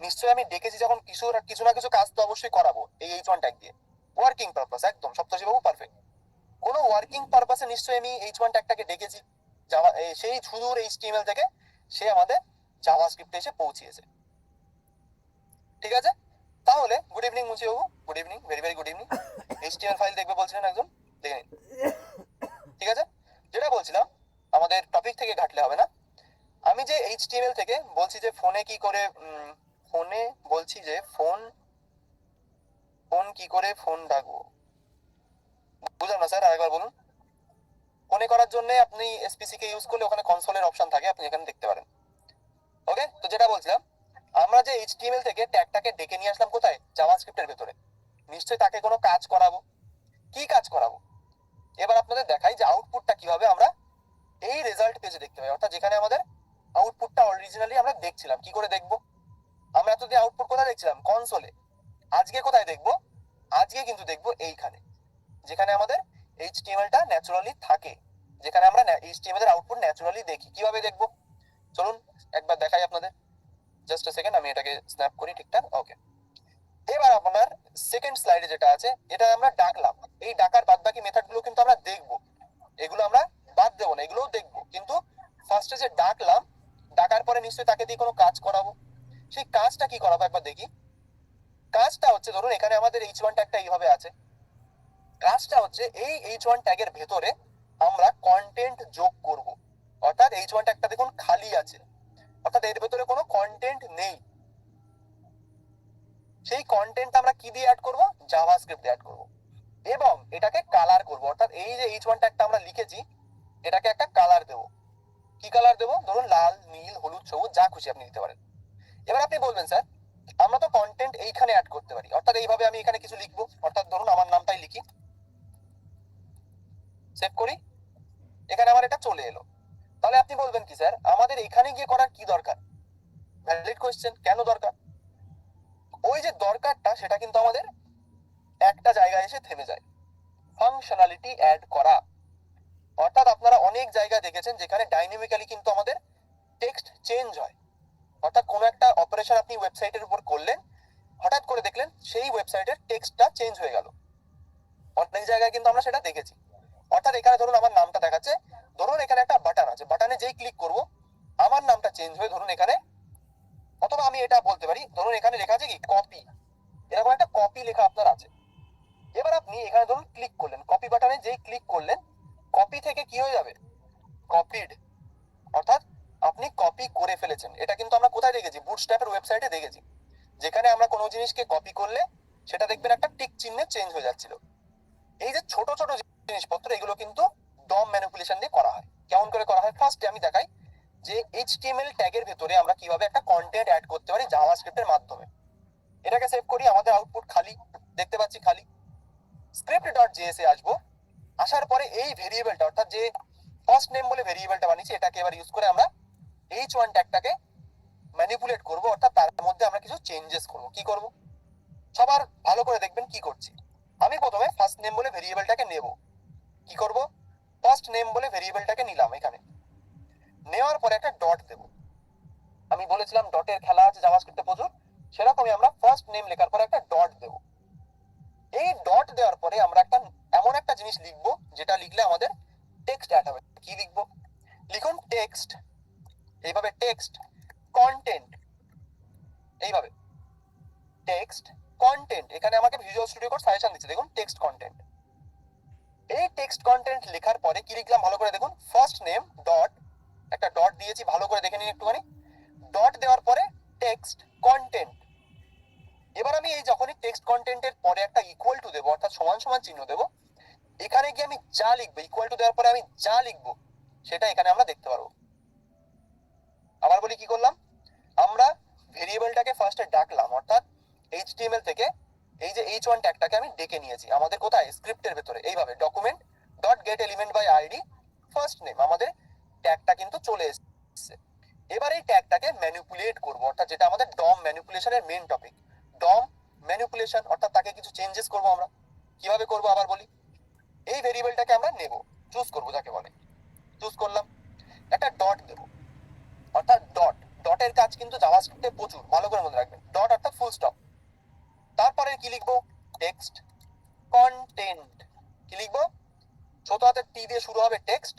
নিশ্চয়ই আমি ডেকেছি যখন কিছু না কিছু কাজ তো অবশ্যই করাবো এই H1 ট্যাগ দিয়ে, ওয়ার্কিং পারপাস, একদম সপ্তর্ষিবাবু পারফেক্ট। কোনো ওয়ার্কিং পারপাসে নিশ্চয়ই আমি H1 ট্যাগটাকে ডেকেছি, জাভা সেই সুদূর HTML থেকে সে আমাদের জাভাস্ক্রিপ্টে এসে পৌঁছিয়েছে। ঠিক আছে, তাহলে গুড ইভিনিং মুচিবাবু, good evening, very very good evening. HTML file দেখবে বলছিলেন একজন, দেখে নিন। ঠিক আছে, যেটা বলছিলাম আমাদের টপিক থেকে ঘাটলে হবে না। আমি যে HTML থেকে বলছি যে ফোনে কি করে ফোনে বলছি যে ফোন কি করে ফোন ডাকবো, বুঝলাম না স্যার, আরেকবার বলুন। ফোনে করার জন্য আপনি এসপিসি কে ইউজ করলে ওখানে কনসোলের অপশন থাকে, আপনি এখানে দেখতে পারেন। ওকে, তো যেটা বলছিলাম, আমরা যে HTML থেকে ট্যাগটাকে ডেকে নিয়ে আসলাম কোথায়, জাভাস্ক্রিপ্টের ভেতরে। নিশ্চয়ই তাকে কোনো কাজ করাবো, কি কাজ করাবো? এবার আপনাদের দেখাই যে আউটপুটটা কিভাবে আমরা এই রেজাল্ট পেজে দেখতে পাই, অর্থাৎ যেখানে আমাদের আউটপুটটা অরিজিনালি আমরা দেখছিলাম। কি করে দেখবো? আমরা এতদিন আউটপুট কোথায় দেখছিলাম, কনসোলে। আজকে কোথায় দেখবো? আজকে কিন্তু দেখবো এইখানে, যেখানে আমাদের HTML-টা ন্যাচুরালি থাকে, যেখানে আমরা HTML এর আউটপুট ন্যাচুরালি দেখি। কিভাবে দেখবো চলুন একবার দেখাই আপনাদের। জাস্ট আ সেকেন্ড, আমি এটাকে স্ন্যাপ করি ঠিকঠাক। ওকে, এবার আপনার সেকেন্ড স্লাইডে যেটা আছে, এটা আমরা ডাকলাম। এই ডাকার বাদ বাকি মেথডগুলো কিন্তু আমরা দেখবো, এগুলো আমরা বাদ দেবো না, এগুলোও দেখবো। কিন্তু ফার্স্টে যে ডাকলাম, ডাকার পরে নিশ্চয়ই তাকে দিয়ে কোনো কাজ করাবো। সেই কাজটা কি করাবো একবার দেখি। কাজটা হচ্ছে, ধরুন এখানে আমাদের H1 ট্যাগটা এইভাবে আছে। কাজটা হচ্ছে এই H1 ট্যাগের ভেতরে আমরা কন্টেন্ট যোগ করব, অর্থাৎ H1 ট্যাগটা দেখুন খালি আছে, অর্থাৎ এর ভেতরে কোনো কন্টেন্ট নেই। সেই কন্টেন্ট আমরা কি দিয়ে অ্যাড করব, জাভাস্ক্রিপ্ট দিয়ে অ্যাড করব, এবং এটাকে কালার করব। অর্থাৎ এই যে H1 ট্যাগটা আমরা লিখেছি, এটাকে একটা কালার দেব। কি কালার দেব? ধরুন লাল, নীল, হলুদ, সবুজ, যা খুশি আপনি দিতে পারেন। এবার আপনি বলবেন স্যার আমরা তো কন্টেন্ট এইখানে অ্যাড করতে পারি, অর্থাৎ এইভাবে আমি এখানে কিছু লিখবো, অর্থাৎ ধরুন আমার নামটাই লিখি, সেভ করি, এখানে আমার এটা চলে এলো। তাহলে আপনি বলবেন কি স্যার আমাদের এখানে গিয়ে করার কি দরকার? ভ্যালিড কোশ্চেন, কেন দরকার? ওই যে দরকারটা সেটা কিন্তু আমাদের একটা জায়গায় এসে থেমে যায়, ফাংশনালিটি অ্যাড করা। অর্থাৎ আপনারা অনেক জায়গায় দেখেছেন যেখানে ডাইনামিক্যালি কিন্তু আমাদের টেক্সট চেঞ্জ হয়, অর্থাৎ কোনো একটা অপারেশন আপনি ওয়েবসাইটের উপর করলেন, হঠাৎ করে দেখলেন সেই ওয়েবসাইটের টেক্সটটা চেঞ্জ হয়ে গেল। অনেক জায়গায় কিন্তু আমরা সেটা দেখেছি। অর্থাৎ এখানে ধরুন আমার নামটা দেখাচ্ছে, ধরুন এখানে একটা বাটন আছে, বাটনে যেই ক্লিক করব আমার নামটা চেঞ্জ হয়ে ধরুন এখানে, অথবা আমি এটা বলতে পারি ধরুন এখানে লেখা আছে কি কপি, এরকম একটা কপি লেখা আপনার আছে। এবার আপনি এখানে ধরুন ক্লিক করলেন, কপি বাটনে যেই ক্লিক করলেন, কপি থেকে কি হয়ে যাবে, কপিড, অর্থাৎ আপনি কপি করে ফেলেছেন। এটা কিন্তু আমরা কোথায় দেখেছি, বুটস্ট্র্যাপের ওয়েবসাইটে দেখেছি, যেখানে আমরা কোনো জিনিসকে কপি করলে সেটা দেখবেন একটা টিক চিহ্নে চেঞ্জ হয়ে যাচ্ছিল। এই যে ছোট ছোট জিনিসপত্র, এগুলো কিন্তু ডম ম্যানিপুলেশন দিয়ে করা হয়। কেমন করে করা হয় ফার্স্টে আমি দেখাই, যে HTML ট্যাগের ভেতরে আমরা কিভাবে একটা কন্টেন্ট অ্যাড করতে পারি জাভাস্ক্রিপ্টের মাধ্যমে। এটাকে সেভ করি, আমাদের আউটপুট খালি দেখতে পাচ্ছি, খালি। script.js এ আসবো, আসার পরে এই ভেরিয়েবলটা, অর্থাৎ যে ফার্স্ট নেম বলে ভেরিয়েবলটা বানিয়েছি, এটাকে এবার ইউজ করে আমরা H1 ট্যাগটাকে ম্যানিপুলেট করব, অর্থাৎ তার মধ্যে আমরা কিছু চেঞ্জেস করব। কি করব সবার ভালো করে দেখবেন কি করছি। আমি প্রথমে ফার্স্ট নেম বলে ভেরিয়েবলটাকে নেব। কি করব, ফার্স্ট নেম বলে ভেরিয়েবলটাকে নিলাম, এখানে নেওয়ার পরে একটা ডট দেব। আমি বলেছিলাম ডটের খেলা আছে জাভাস্ক্রিপ্টে প্রচুর, সেরকমই আমরা ফার্স্ট নেম লেখার পরে একটা ডট দেব। এই ডট দেওয়ার পরে আমরা একটা এমন একটা জিনিস লিখবো যেটা লিখলে আমাদের টেক্সট অ্যাড হবে। কি লিখবো, লিখুন টেক্সট, এইভাবে টেক্সট কন্টেন্ট, এইভাবে টেক্সট কন্টেন্ট। এখানে আমাকে ভিজুয়াল স্টুডিও কোড সাজেশন দিচ্ছে, দেখুন টেক্সট কন্টেন্ট। এই টেক্সট কন্টেন্ট লেখার পরে কি লিখলাম ভালো করে দেখুন, ফার্স্ট নেম ডট, একটা ডট দিয়েছি, ভালো করে দেখে নিন একটুখানি। ডট দেওয়ার পরে টেক্সট কন্টেন্ট। এবার আমি এই যখনই টেক্সট কন্টেন্টের পরে একটা ইকুয়াল টু দেবো, অর্থাৎ সমান সমান চিহ্ন দেবো, এখানে গিয়ে আমি যা লিখবো, ইকুয়াল টু দেওয়ার পরে আমি যা লিখবো সেটা এখানে আমরা দেখতে পারবো। আবার বলি কি করলাম, আমরা ভেরিয়েবলটাকে ফার্স্টে ডাকলাম, অর্থাৎ HTML থেকে এই যে H1 ট্যাগটাকে আমি ডেকে নিয়েছি আমাদের কোথায়, স্ক্রিপ্টের ভেতরে, এইভাবে document dot get element by ID first name, আমাদের ট্যাগটা কিন্তু চলে এসেছে। এবার এই ট্যাগটাকে ম্যানিপুলেট করব, অর্থাৎ যেটা আমাদের ডম ম্যানিপুলেশনের মেইন টপিক, ডম ম্যানিপুলেশন, অর্থাৎ তাকে কিছু চেঞ্জেস করব আমরা। কিভাবে করব আবার বলি, এই ভেরিয়েবলটাকে আমরা নেব, চুজ করবো যাকে বলে, চুজ করলাম, একটা ডট দেবো, অর্থাৎ ডটের কাজ কিন্তু জাভাস্ক্রিপ্টে প্রচুর, ভালো করে মনে রাখবেন, ডট অর্থাৎ ফুল স্টপ। তারপরে কি লিখবো, টেক্সট কন্টেন্ট। কি লিখবো, ছোট হাতের টি দিয়ে শুরু হবে টেক্সট,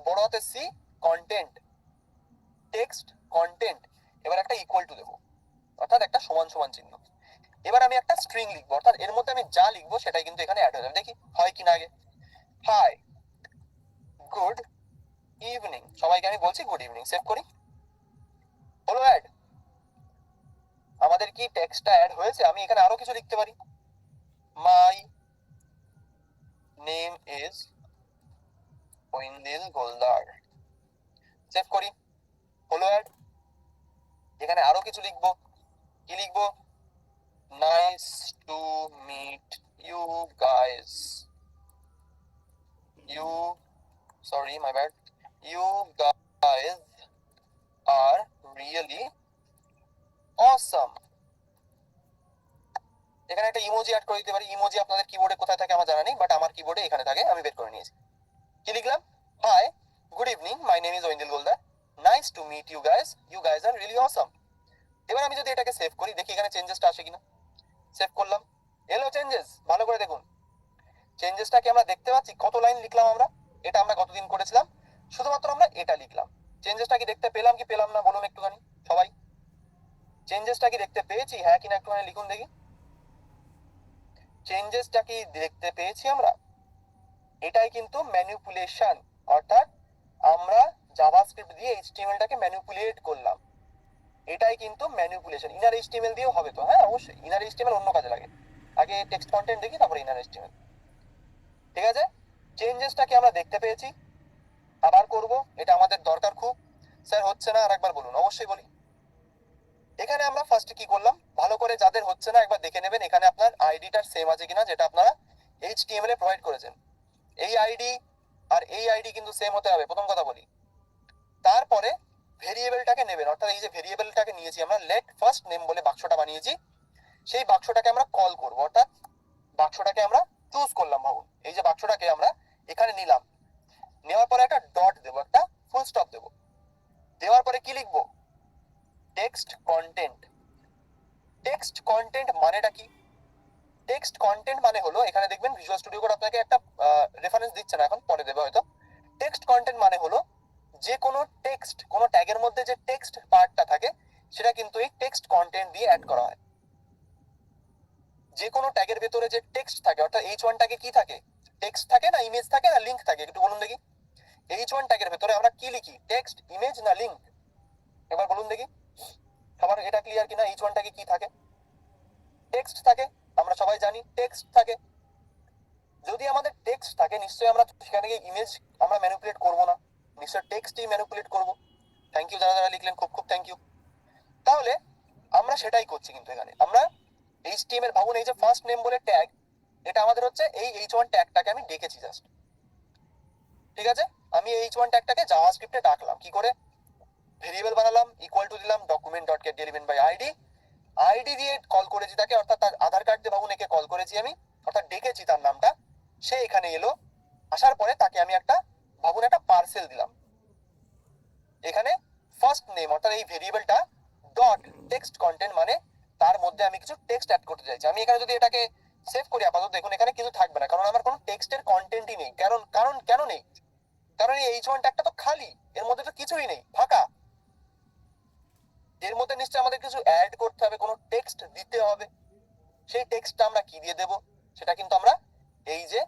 বড় হাতের সি কন্টেন্ট, টেক্সট কন্টেন্ট। এবার একটা ইকুয়াল টু দেবো, অর্থাৎ একটা সমান সমান চিহ্ন। এবার আমি একটা স্ট্রিং লিখবো, অর্থাৎ এর মধ্যে আমি যা লিখবো সেটাই কিন্তু এখানে অ্যাড হয়ে যাবে। দেখি হয় কিনা আগে। হাই গুড ইভিনিং, সবাইকে আমি বলছি গুড ইভিনিং, সেভ করি, হলো অ্যাড। আমাদের কি টেক্সটটা অ্যাড হয়েছে? আমি এখানে আরো কিছু লিখতে পারি, my name is Aindril Goldar, save করি, হলো অ্যাড। এখানে আরো কিছু লিখবো, কি লিখবো, nice to meet you guys, you sorry my bad, you guys are really awesome. এখানে একটা ইমোজি অ্যাড করে দিতে পারি, ইমোজি আপনাদের কিবোর্ডে কোথায় থাকে আমার জানা নেই, বাট আমার কিবোর্ডে এখানে থাকে, আমি বের করে নিয়েছি। কি লিখলাম, hi good evening my name is Aindril Goldar, nice to meet you guys are really awesome. এবার আমি যদি এটাকে সেভ করি, দেখি এখানে চেঞ্জেসটা আসে কিনা। সেভ করলাম, এলো চেঞ্জেস, ভালো করে দেখুন চেঞ্জেসটা কি আমরা দেখতে পাচ্ছি। কত লাইন লিখলাম আমরা, এটা আমরা কতদিন করেছিলাম, শুধুমাত্র আমরা এটা লিখলাম। চেঞ্জেসটা কি দেখতে পেলাম কি পেলাম না বলুন একটুখানি সবাই, চেঞ্জেসটা কি দেখতে পেয়েছি হ্যাঁ কিনা একটুখানি লিখুন দেখি। চেঞ্জেসটা কি দেখতে পেয়েছি আমরা? এটাই কিন্তু ম্যানিপুলেশন, অর্থাৎ আমরা জাভাস্ক্রিপ্ট দিয়ে এইচটিএমএলটাকে ম্যানিপুলেট করলাম, এটাই কিন্তু ম্যানিপুলেশন। ইনার এইচটিএমএল দিয়েও হবে তো, হ্যাঁ অবশ্যই ইনার এইচটিএমএল অন্য কাজে লাগে, আগে টেক্সট কন্টেন্ট দেখি তারপরে ইনার এইচটিএমএল। ঠিক আছে, চেঞ্জেসটাকে আমরা দেখতে পেয়েছি, আবার করব, এটা আমাদের দরকার খুব। স্যার হচ্ছে না, আরেকবার বলুন, অবশ্যই বলি। এখানে আমরা ফার্স্টে কি করলাম, ভালো করে যাদের হচ্ছে না একবার দেখে নেবেন, এখানে আপনার আইডিটার সেম আছে কিনা যেটা আপনারা এইচটিএমএল এ প্রোভাইড করেছেন। এই আইডি আর এই আইডি কিন্তু সেম হতে হবে, প্রথম কথা বলি। তারপরে ভেরিয়েবলটাকে নেবেন, অর্থাৎ এই যে ভেরিয়েবলটাকে নিয়েছি আমরা, লেট ফার্স্ট নেম বলে বাক্সটা বানিয়েছি, সেই বাক্সটাকে আমরা কল করব, অর্থাৎ বাক্সটাকে আমরা চুজ করলাম। ভাবুন এই যে বাক্সটাকে আমরা এখানে নিলাম, নেওয়ার পরে একটা ডট দেবো, একটা ফুল স্টপ দেবো, দেওয়ার পরে কি লিখবো, টেক্সট কন্টেন্ট। টেক্সট কন্টেন্ট মানেটা কি? টেক্সট কন্টেন্ট মানে হলো, এখানে দেখবেন ভিজুয়াল স্টুডিও কোড আপনাকে একটা রেফারেন্স দিচ্ছে না, এখন পরে দেবে হয়তো। টেক্সট কন্টেন্ট মানে হলো যে কোনো টেক্সট, কোনো ট্যাগের মধ্যে যে টেক্সট পার্টটা থাকে সেটা কিন্তু এই টেক্সট কন্টেন্ট দিয়ে অ্যাড করা হয়। যে কোনো ট্যাগের ভেতরে যে টেক্সট থাকে, অর্থাৎ H1 ট্যাগে কি থাকে, টেক্সট থাকে না ইমেজ থাকে না লিংক থাকে, একটু বলুন দেখি। H1 ট্যাগের ভেতরে আমরা কি লিখি, টেক্সট ইমেজ না লিংক, এবার বলুন দেখি সবার এটা ক্লিয়ার কিনা। H1 ট্যাগে কি থাকে, টেক্সট থাকে, আমরা সবাই জানি টেক্সট থাকে। যদি আমাদের টেক্সট থাকে নিশ্চয়ই আমরা সেখানে গিয়ে ইমেজ আমরা ম্যানিপুলেট করব না, নিশ্চয়ই টেক্সটই ম্যানিপুলেট করব। থ্যাংক ইউ যারা যারা লিখলেন, খুব খুব থ্যাংক ইউ। তাহলে আমরা সেটাই করছি কিন্তু এখানে আমরা এইচটিএমএল, ভাবুন এই যে ফার্স্ট নেম বলে ট্যাগ, এটা আমাদের হচ্ছে এই H1 ট্যাগটাকে আমি ডেকেছি জাস্ট। ঠিক আছে, আমি H1 ট্যাগটাকে জাভাস্ক্রিপ্টে ডাকলাম, কি করে, ভেরিয়েবল বানালাম, ইকুয়াল টু দিলাম document dot get element by ID, ID দিয়ে কল করেছি তাকে, অর্থাৎ তার আধার কার্ড দিয়ে ভাবুন একে কল করেছি আমি, অর্থাৎ ডেকেছি তার নামটা, সে এখানে এলো, আসার পরে তাকে আমি একটা ভাবুন একটা পার্সেল দিলাম। এখানে ফার্স্ট নেম অর্থাৎ এই ভেরিয়েবলটা ডট টেক্সট কন্টেন্ট মানে তার মধ্যে আমি কিছু টেক্সট অ্যাড করতে চাইছি। আমি এখানে যদি এটাকে সেভ করি আপাতত দেখুন এখানে কিছু থাকবে না, কারণ আমার কোনো টেক্সটের কন্টেন্টই নেই। কারণ কারণ কেন নেই, কারণ এই H1 ট্যাগটা তো খালি, এর মধ্যে তো কিছুই নেই, ফাঁকা। এর মধ্যে নিশ্চয়ই আমাদের কিছু অ্যাড করতে হবে, কোনো টেক্সট দিতে হবে, সেই টেক্সটটা আমরা কি দিয়ে দেব, সেটা কিন্তু আমরা এই যে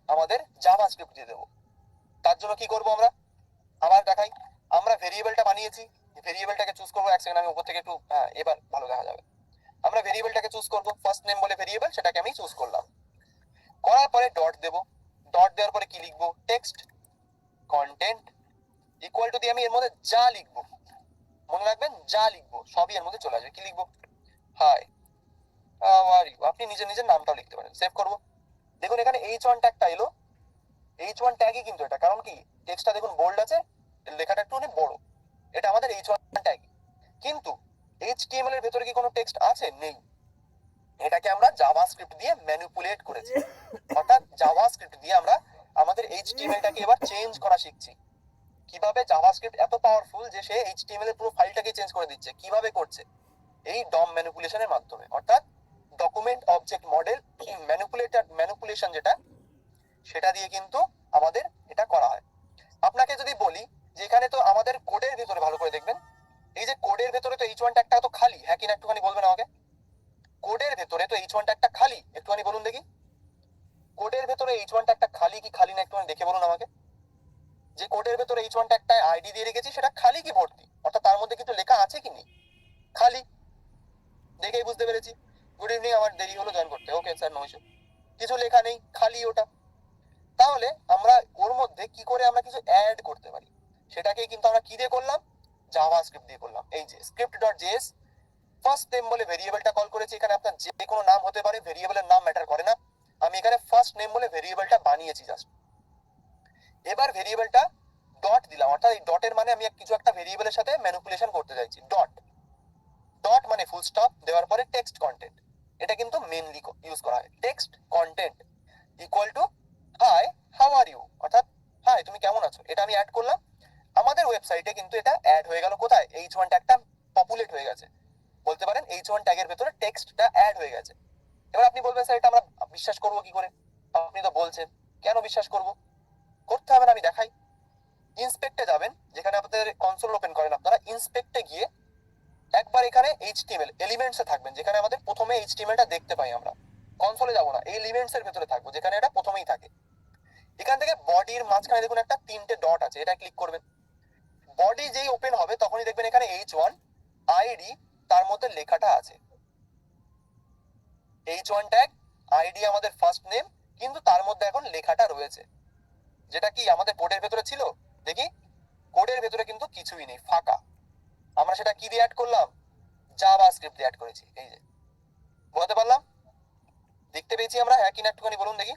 আমাদের জাভাস্ক্রিপ্ট দিয়ে দেব। তার জন্য কি করব আমরা, আবার দেখাই, আমরা ভেরিয়েবলটা বানিয়েছি, ভেরিয়েবলটাকে চুজ করবো, এক সেকেন্ড আমি উপর থেকে একটু, হ্যাঁ এবার ভালো দেখা যাবে। আমরা ভেরিয়েবলটাকে চুজ করব, ফার্স্ট নেম বলে ভেরিয়েবল, সেটাকে আমি চুজ করলাম, করার পরে ডট দেব, ডট দেওয়ার পরে কি লিখবো, টেক্সট কন্টেন্ট ইকুয়াল টু দিয়ে আমি এর মধ্যে যা লিখবো, মনে রাখবেন যা লিখবো সবই এর মধ্যে চলে আসবে। কি লিখবো, হাই হাউ আর ইউ, আপনি নিজের নিজের নামটাও লিখতে পারেন। সেভ করবো, দেখুন এখানে H1 ট্যাগটা এলো, H1 ট্যাগই কিন্তু এটা, কারণ কি টেক্সটটা দেখুন বোল্ড আছে, লেখাটা একটু অনেক বড়, এটা আমাদের H1 ট্যাগ। কিন্তু HTML এর ভেতরে কি কোনো টেক্সট আছে, নেই, এটাকে আমরা জাভাস্ক্রিপ্ট দিয়ে ম্যানিপুলেট করেছি, অর্থাৎ জাভাস্ক্রিপ্ট দিয়ে আমরা আমাদের এইচটিএমএলটাকে এবার চেঞ্জ করা শিখছি। কিভাবে জাভাস্ক্রিপ্ট এত পাওয়ারফুল যে সে এইচটিএমএল এর পুরো ফাইলটাকে চেঞ্জ করে দিচ্ছে, কিভাবে করছে? এই ডম ম্যানিপুলেশনের মাধ্যমে, অর্থাৎ ডকুমেন্ট অবজেক্ট মডেল ম্যানিপুলেশন যেটা, সেটা দিয়ে কিন্তু আমাদের এটা করা হয়। আপনাকে যদি বলি যে এখানে তো আমাদের কোডের ভিতরে ভালো করে দেখবেন, এই যে কোডের ভেতরে তো H1 ট্যাগটা তো খালি, হ্যাঁ কিনা একটুখানি বলবেন আমাকে? কোডের ভেতরে তো H1 ট্যাগটা খালি, একটুখানি বলুন দেখি। কোডের ভেতরে H1 ট্যাগটা খালি কি খালি না একটুখানি দেখে বলুন আমাকে। যে কোডের ভেতরে H1 ট্যাগটা আইডি দিয়ে রেখেছি সেটা খালি কি ভর্তি, অর্থাৎ তার মধ্যে কিছু লেখা আছে কি নেই? খালি। দেখেই বুঝতে পেরেছি। গুড ইভিনিং, আমার দেরি হলো জয়েন করতে। Okay sir, no issue. কিছু লেখা নেই, খালি ওটা। তাহলে আমরা ওর মধ্যে কি করে আমরা কিছু অ্যাড করতে পারি, সেটাকেই কিন্তু আমরা কি দিয়ে করলাম? জাভাস্ক্রিপ্ট দিয়ে করলাম। এই যে script.js, ফার্স্ট নেম বলে ভেরিয়েবলটা কল করেছি। এখানে আপনার যে কোনো নাম হতে পারে, ভেরিয়েবলের নাম ম্যাটার করে না। আমি এখানে ফার্স্ট নেম বলে ভেরিয়েবলটা বানিয়েছি জাস্ট। এবার ভেরিয়েবলটা ডট দিলাম, অর্থাৎ এই ডটের মানে আমি কিছু একটা ভেরিয়েবলের সাথে ম্যানিপুলেশন করতে চাইছি। ডট ডট মানে ফুল স্টপ দেওয়ার পরে টেক্সট কন্টেন্ট, এটা কিন্তু মেনলি ইউজ করা হয়। Text content equal to hi how are you, অর্থাৎ হাই তুমি কেমন আছো, এটা আমি অ্যাড করলাম। আমাদের ওয়েবসাইটে কিন্তু এটা অ্যাড হয়ে গেল কোথায়? H1 ট্যাগটা পপুলেট হয়ে গেছে, বলতে পারেন H1 ট্যাগের ভেতরে টেক্সটটা অ্যাড হয়ে গেছে। এবার আপনি বলবেন স্যার এটা আমরা বিশ্বাস করবো কি করে? আপনি তো বলছেন, কেন বিশ্বাস করব? করতে হবে না, আমি দেখাই। ইন্সপেক্টে যাবেন, যেখানে আপনাদের কনসোল ওপেন করেন আপনারা, ইন্সপেক্টে গিয়ে একবার এখানে HTML এলিমেন্টসে থাকবেন, যেখানে আমাদের প্রথমে HTMLটা দেখতে পাই আমরা। কনসোলে যাব না, এই এলিমেন্টস এর ভেতরে থাকবো যেখানে এটা প্রথমেই থাকে। এখান থেকে বডির মাঝখানে দেখুন একটা তিনটে ডট আছে, এটা ক্লিক করবেন। বডি যেই ওপেন হবে তখনই দেখবেন এখানে H1 আইডি, তার মধ্যে লেখাটা আছে H1 ট্যাগ আইডি, আমাদের ফার্স্ট নেম, কিন্তু তার মধ্যে এখন লেখাটা রয়েছে, যেটা কি আমাদের কোডের ভেতরে ছিল। দেখি, কোডের ভেতরে কিন্তু কিছুই নেই, ফাঁকা। আমরা সেটা কি দিয়ে অ্যাড করলাম? জাভাস্ক্রিপ্ট দিয়ে অ্যাড করেছি। এই যে বুঝতে পারলাম, দেখতে পেয়েছি আমরা, হ্যাঁ কিনা একটুখানি বলুন দেখি।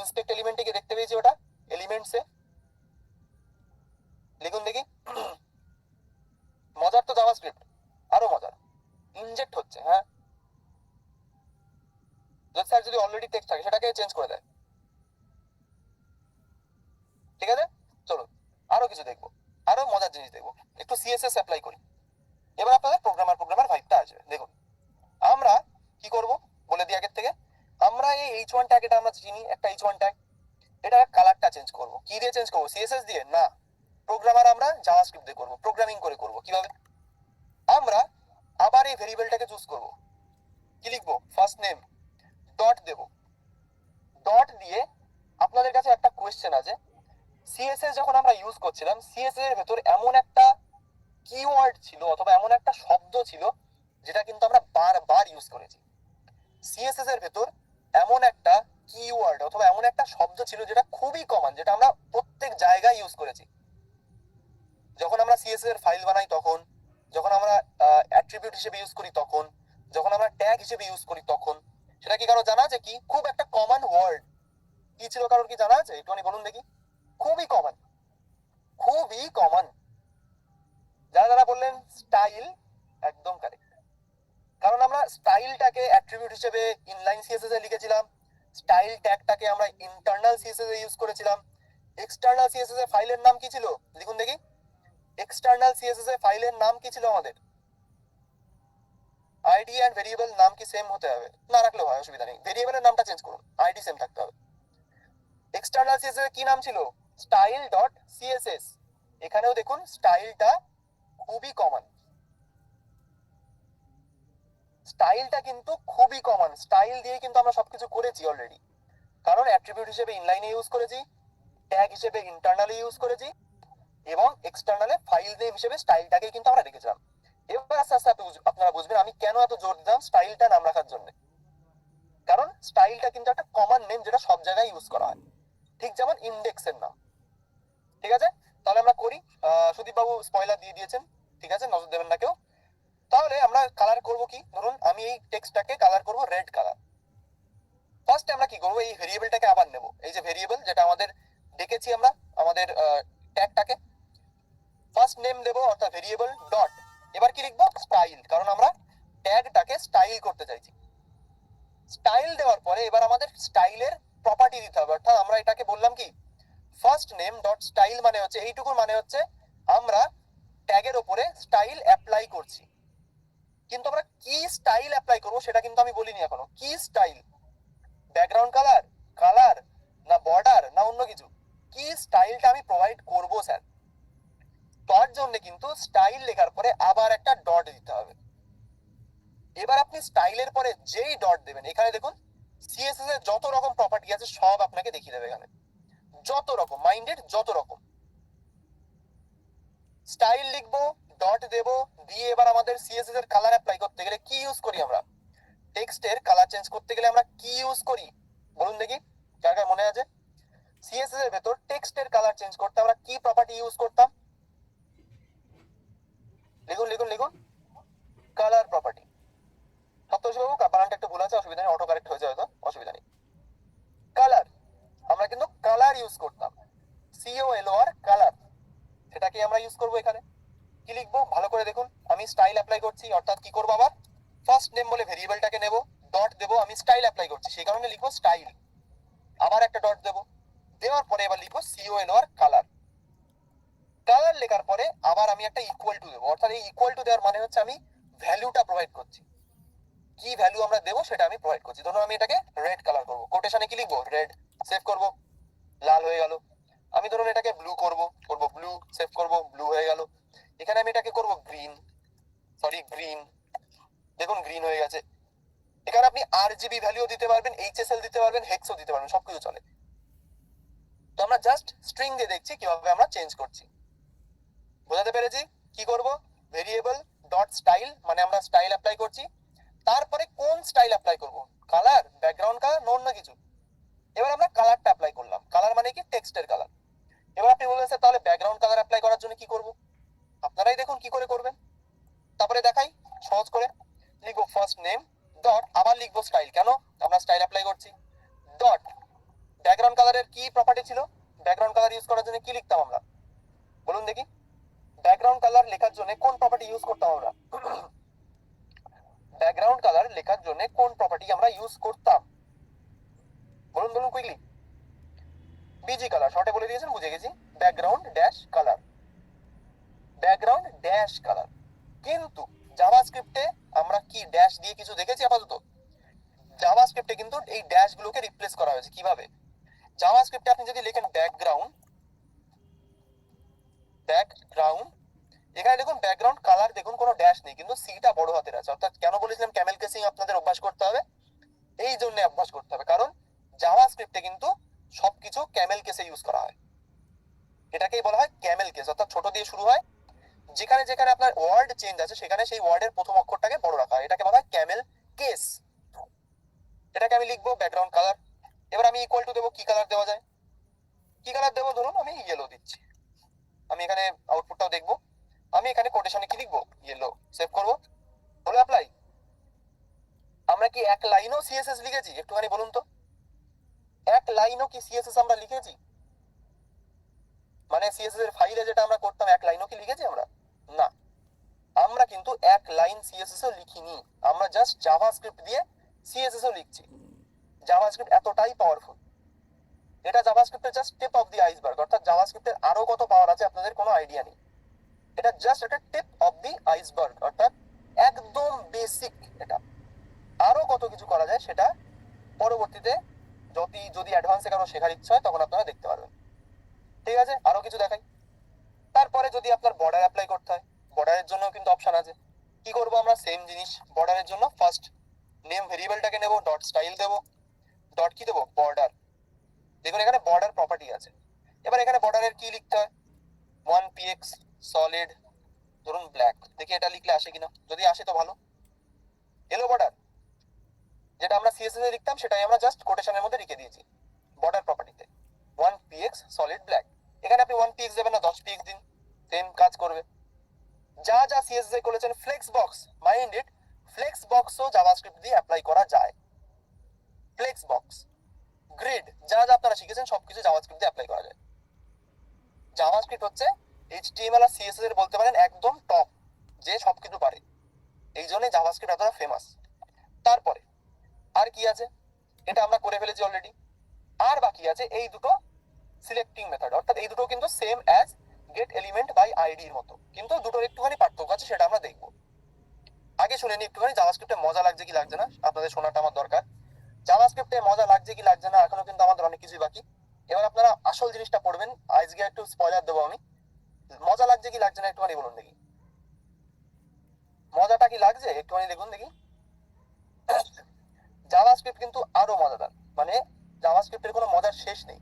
ইন্সপেক্ট এলিমেন্টে গিয়ে দেখতে পেয়েছি ওটা, এলিমেন্টসে লিখুন দেখি। মজার তো জাভাস্ক্রিপ্ট, আরো মজার, ইনজেক্ট হচ্ছে। হ্যাঁ, স্যার যদি অলরেডি টেক্সট থাকে সেটাকে চেঞ্জ করে দেয়। ঠিক আছে, চলো আরো কিছু দেখবো, আরো মজার জিনিস দেখবো। একটু সিএসএস অ্যাপ্লাই করি, এবার আপনাদের প্রোগ্রামার ভাইবটা আসবে। দেখুন আমরা কি করব বলে দিই আগের থেকে। আমরা এই H1 ট্যাগ, এটা আমরা চিনি একটা H1 ট্যাগ, এটা কালারটা চেঞ্জ করব। কি দিয়ে চেঞ্জ করব? সিএসএস দিয়ে না, প্রোগ্রামার আমরা জাভাস্ক্রিপ্ট দিয়ে করব, প্রোগ্রামিং করে করব। কিভাবে? আমরা আবার এই ভেরিয়েবলটাকে চুজ করব, কি লিখবো? ফার্স্ট নেম, ডট দেব। ডট দিয়ে আপনাদের কাছে একটা কোয়েশ্চেন আছে, সিএসএস যখন আমরা ইউজ করছিলাম, সিএসএস এর ভেতর এমন একটা কিওয়ার্ড ছিল অথবা এমন একটা শব্দ ছিল যেটা কিন্তু আমরা বারবার ইউজ করেছি। সিএসএস এর ভেতর এমন একটা কিওয়ার্ড অথবা এমন একটা শব্দ ছিল যেটা খুবই কমন, যেটা আমরা প্রত্যেক জায়গায় ইউজ করেছি। যখন আমরা সিএসএস এর ফাইল বানাই তখন, যখন আমরা অ্যাট্রিবিউট হিসেবে ইউজ করি তখন, যখন আমরা ট্যাগ হিসেবে ইউজ করি তখন, সেটা কি কারো জানা আছে? কি খুব একটা কমন ওয়ার্ড কি ছিল, কারোর কি জানা আছে? একটুখানি বলুন দেখি। খুবই কমন, খুবই কমন। যারা যারা বললেন স্টাইল, একদম কারেক্ট। কারণ আমরা স্টাইলটাকে অ্যাট্রিবিউট হিসেবে ইনলাইন সিএসএস এ লিখেছিলাম, স্টাইল ট্যাগটাকে আমরা ইন্টারনাল সিএসএস এ ইউজ করেছিলাম। এক্সটার্নাল সিএসএস এ ফাইলের নাম কি ছিল? লিখুন দেখি। এক্সটার্নাল সিএসএস এ ফাইলের নাম কি ছিল আমাদের? আইডি এন্ড ভেরিয়েবল নাম কি সেম হতে হবে? না রাখলেও হয়, অসুবিধা নেই। ভেরিয়েবলের নামটা চেঞ্জ করুন, আইডি সেম থাকতে হবে। এক্সটার্নাল সিএসএস এর কি নাম ছিল? Style dot CSS. এখানেও দেখুন স্টাইলটা খুবই কমন, স্টাইলটা কিন্তু খুবই কমন। স্টাইল দিয়ে কিন্তু আমরা সবকিছু করেছি অলরেডি, কারণ অ্যাট্রিবিউট হিসেবে ইনলাইনে ইউজ করেছি, ট্যাগ হিসেবে ইন্টারনালি ইউজ করেছি, এবং এক্সটার্নালে ফাইল নেম হিসেবে স্টাইলটাকে কিন্তু আমরা রেখেছিলাম। এবার আস্তে আস্তে আপনারা বুঝবেন আমি কেন এত জোর দিলাম স্টাইলটা নাম রাখার জন্য। কারণ স্টাইলটা কিন্তু একটা কমন নেম যেটা সব জায়গায় ইউজ করা হয়, ঠিক যেমন ইন্ডেক্সের নাম। ঠিক আছে, তাহলে আমরা করি। সুদীপ বাবু স্পয়লার দিয়ে দিয়েছেন, ঠিক আছে, নজর দেবেন না কেউ। তাহলে আমরা কালার করব কি? ধরুন আমি এই টেক্সটটাকে কালার করব রেড কালার। ফার্স্টে আমরা কি করবো? এই ভেরিয়েবলটাকে আবার নেব, এই যে ভেরিয়েবল যেটা আমাদের ডেকেছি আমরা আমাদের ট্যাগটাকে, ফার্স্ট নেম দেবো অর্থাৎ ভেরিয়েবল ডট, এবার কি লিখবো? স্টাইল, কারণ আমরা ট্যাগটাকে স্টাইল করতে চাইছি। স্টাইল দেওয়ার পরে এবার আমাদের স্টাইলের প্রপার্টি দিতে হবে, অর্থাৎ আমরা এটাকে বলবো ফার্স্ট নেম ডট স্টাইল মানে হচ্ছে এইটুকুর মানে হচ্ছে আমরা ট্যাগের উপরে স্টাইল অ্যাপ্লাই করছি, কিন্তু আমরা কি স্টাইল অ্যাপ্লাই করবো সেটা কিন্তু আমি বলিনি এখনো। কি স্টাইল? ব্যাকগ্রাউন্ড কালার, কালার, না বর্ডার, না অন্য কিছু? কি স্টাইলটা আমি প্রোভাইড করব স্যার, তার জন্য কিন্তু স্টাইল লেখার পরে আবার একটা ডট দিতে হবে। এবার আপনি স্টাইলের পরে যেই ডট দেবেন, এখানে দেখুন সিএসএস এর যত রকম প্রপার্টি আছে সব আপনাকে দেখিয়ে দেবে এখানে, যত রকম মাইন্ডেড, যত রকম। স্টাইল লিখবো, ডট দেবো, দিয়ে এবার আমাদের সিএসএস এর কালার অ্যাপ্লাই করতে গেলে কি ইউজ করি আমরা? টেক্সটের কালার চেঞ্জ করতে গেলে আমরা কি ইউজ করি বলুন দেখি, কার কার মনে আছে? সিএসএস এর ভেতর টেক্সটের কালার চেঞ্জ করতে আমরা কি প্রপার্টি ইউজ করতাম? লিখুন লিখুন লিখুন, কালার প্রপার্টি। সপ্তর্ষি বাবু বানানটা একটু ভুল আছে, অসুবিধা নেই, অটো কারেক্ট হয়ে যাবে, তো অসুবিধা নেই। কালার, আমরা কিন্তু কালার ইউজ করতাম, COLOR কালার, সেটাকে আমরা ইউজ করবো এখানে। কি লিখবো ভালো করে দেখুন, আমি স্টাইল অ্যাপ্লাই করছি, অর্থাৎ কি করবো আবার ফার্স্ট নেম বলে ভেরিয়েবলটাকে নেব, ডট দেবো, আমি স্টাইল অ্যাপ্লাই করছি সেই কারণে লিখবো স্টাইল, আবার একটা ডট দেবো, দেওয়ার পরে এবার লিখবো COLOR কালার। কালার লেখার পরে আবার আমি একটা ইকুয়াল টু দেবো, অর্থাৎ এই ইকুয়াল টু দেওয়ার মানে হচ্ছে আমি ভ্যালুটা প্রোভাইড করছি, কি ভ্যালু আমরা দেবো সেটা আমি প্রোভাইড করছি। ধরুন আমি এটাকে রেড কালার করবো, কোটেশনে কি লিখবো? রেড, সেভ করব, লাল হয়ে গেল। আমি ধরুন এটাকে ব্লু করব, ব্লু, সেভ করব, ব্লু হয়ে গেল। এখানে আমি এটাকে করব গ্রিন, গ্রিন, দেখুন গ্রিন হয়ে গেছে। এখানে আপনি RGB ভ্যালুও দিতে পারবেন, HSL দিতে পারবেন, হেক্সও দিতে পারবেন, সবকিছু চলে। তো আমরা জাস্ট স্ট্রিং দিয়ে দেখছি কিভাবে আমরা চেঞ্জ করছি। বোঝাতে পেরেছি? কি করব? ভেরিয়েবল ডট স্টাইল মানে আমরা স্টাইল অ্যাপ্লাই করছি, তারপরে কোন স্টাইল অ্যাপ্লাই করব? কালার, ব্যাকগ্রাউন্ড কালার, না অন্য কিছু? এবার আমরা কালারটা অ্যাপ্লাই করলাম, কালার মানে কি? টেক্সটের কালার। এবার আপনি বলবেন স্যার তাহলে ব্যাকগ্রাউন্ড কালার অ্যাপ্লাই করার জন্য কি করব? আপনারাই দেখুন কি করে করবেন, তারপরে দেখাই সহজ করে। লিখবো ফার্স্ট নেম ডট, আবার লিখবো স্টাইল, কেন? আমরা স্টাইল অ্যাপ্লাই করছি, ডট ব্যাকগ্রাউন্ড কালারের কি প্রপার্টি ছিল? ব্যাকগ্রাউন্ড কালার ইউজ করার জন্য কি লিখতাম আমরা বলুন দেখি? ব্যাকগ্রাউন্ড কালার লেখার জন্য কোন প্রপার্টি ইউজ করতাম আমরা? ব্যাকগ্রাউন্ড কালার লেখার জন্য কোন প্রপার্টি আমরা ইউজ করতাম বলুন বলুন কুইকলি? BG কালার, শর্টে বলে দিয়েছেন, বুঝে গেছি। Background dash colour, background dash colour. কিন্তু জাভাস্ক্রিপ্টে আমরা কি ড্যাশ দিয়ে কিছু দেখেছি আপাতত? জাভাস্ক্রিপ্টে কিন্তু এই ড্যাশ গুলোকে রিপ্লেস করা হয়েছে। কিভাবে? জাভাস্ক্রিপ্টে আপনি যদি লিখেন ব্যাকগ্রাউন্ড, এখানে দেখুন ব্যাকগ্রাউন্ড কালার, দেখুন কোনো ড্যাশ নেই, কিন্তু সিটা বড় হাতের আছে। অর্থাৎ কেন বলেছিলাম ক্যামেল কেসিং আপনাদের অভ্যাস করতে হবে? এই জন্য অভ্যাস করতে হবে, কারণ জাভাস্ক্রিপ্টে কিন্তু সবকিছু ক্যামেল কেসে ইউজ করা হয়। এটাকেই বলা হয় ক্যামেল কেস, অর্থাৎ ছোট দিয়ে শুরু হয়, যেখানে যেখানে আপনার ওয়ার্ড চেঞ্জ আছে সেখানে সেই ওয়ার্ডের প্রথম অক্ষরটাকে বড় রাখা হয়, এটাকে বলা হয় ক্যামেল কেস। এটাকে আমি লিখবো ব্যাকগ্রাউন্ড কালার। এবার আমি ইকুয়াল টু দেবো, কি কালার দেওয়া যায়? কি কালার দেবো? ধরুন আমি ইয়েলো দিচ্ছি, আমি এখানে আউটপুটটাও দেখবো। আমি এখানে কোটেশনে কি লিখবো? ইয়েলো, সেভ করবো, হলো অ্যাপ্লাই। আমরা কি এক লাইনও সিএসএস লিখেছি একটুখানি বলুন তো? এক লাইনও কি সিএসএস আমরা লিখেছি? মানে সিএসএস এর ফাইলে যেটা আমরা করতাম এক লাইনও কি লিখেছি আমরা? না, আমরা কিন্তু এক লাইন সিএসএস ও লিখিনি, আমরা জাস্ট জাভাস্ক্রিপ্ট দিয়ে সিএসএস ও লিখছি। জাভাস্ক্রিপ্ট এতটাই পাওয়ারফুল, এটা জাভাস্ক্রিপ্টের just tip of the iceberg, অর্থাৎ জাভাস্ক্রিপ্টের আরো কত পাওয়ার আছে আপনাদের কোনো আইডিয়া নেই। এটা জাস্ট একটা টিপ অফ দি আইসবার্গ, অর্থাৎ একদম বেসিক। এটা আরো কত কিছু করা যায় সেটা পরবর্তীতে যদি অ্যাডভান্সে কারো শেখার ইচ্ছা হয় তখন আপনারা দেখতে পারবেন। ঠিক আছে, আরো কিছু দেখাই। তারপরে যদি আপনার বর্ডার অ্যাপ্লাই করতে হয়, বর্ডারের জন্য কিন্তু অপশন আছে। কি করব আমরা? সেম জিনিস, বর্ডারের জন্য ফার্স্ট নেম ভেরিয়েবলটাকে নেব, ডট স্টাইল দেব, ডট কি দেবো? বর্ডার। দেখুন এখানে বর্ডার প্রপার্টি আছে। এবার এখানে বর্ডারের কি লিখতে হয়? 1px সলিড, ধরুন ব্ল্যাক, দেখি এটা লিখলে আসে কিনা, যদি আসে তো ভালো। এলো বর্ডার, যেটা আমরা সিএসএস এ লিখতাম সেটাই আমরা জাস্ট কোটেশনের মধ্যে লিখে দিয়েছি বর্ডার প্রপার্টিতে, 1px সলিড ব্ল্যাক। এখানে আপনি 1px দেবেন না 10px দিন, সেম কাজ করবে। যা যা সিএসএস এ করেছেন, flex box, mind it, flex বক্সও জাভাস্ক্রিপ্ট দিয়ে অ্যাপ্লাই করা যায়। ফ্লেক্স বক্স, গ্রিড, যা যা আপনারা শিখেছেন সবকিছু জাভাস্ক্রিপ্ট দিয়ে অ্যাপ্লাই করা যায়। জাভাস্ক্রিপ্ট হচ্ছে এইচটিএমএল আর সিএসএস এর বলতে পারেন একদম টপ, যে সবকিছু পারে, এই জন্য জাভাস্ক্রিপ্ট এতটা ফেমাস। তারপরে আর কি আছে? এটা আমরা করে ফেলেছি অলরেডি। আর বাকি আছে এই দুটো সিলেক্টিং মেথড, অর্থাৎ এই দুটো কিন্তু same as get element by ID এর মতো, কিন্তু দুটোর একটুখানি পার্থক্য আছে, সেটা আমরা দেখবো। আগে শুনে নি একটুখানি জাভাস্ক্রিপ্টে মজা লাগছে কি লাগছে না, আপনাদের শোনাটা আমার দরকার। জাভাস্ক্রিপ্টে মজা লাগছে কি লাগছে না, এখনো কিন্তু আমাদের অনেক কিছুই বাকি। এবার আপনারা আসল জিনিসটা পড়বেন, আজকে একটু স্পয়লার দেবো আমি। মজা লাগছে কি লাগছে না একটুখানি বলুন দেখি, মজাটা কি লাগছে একটুখানি দেখুন দেখি। জাভাস্ক্রিপ্ট কিন্তু আরো মজাদার, মানে জাভাস্ক্রিপ্টের কোনো মজার শেষ নেই।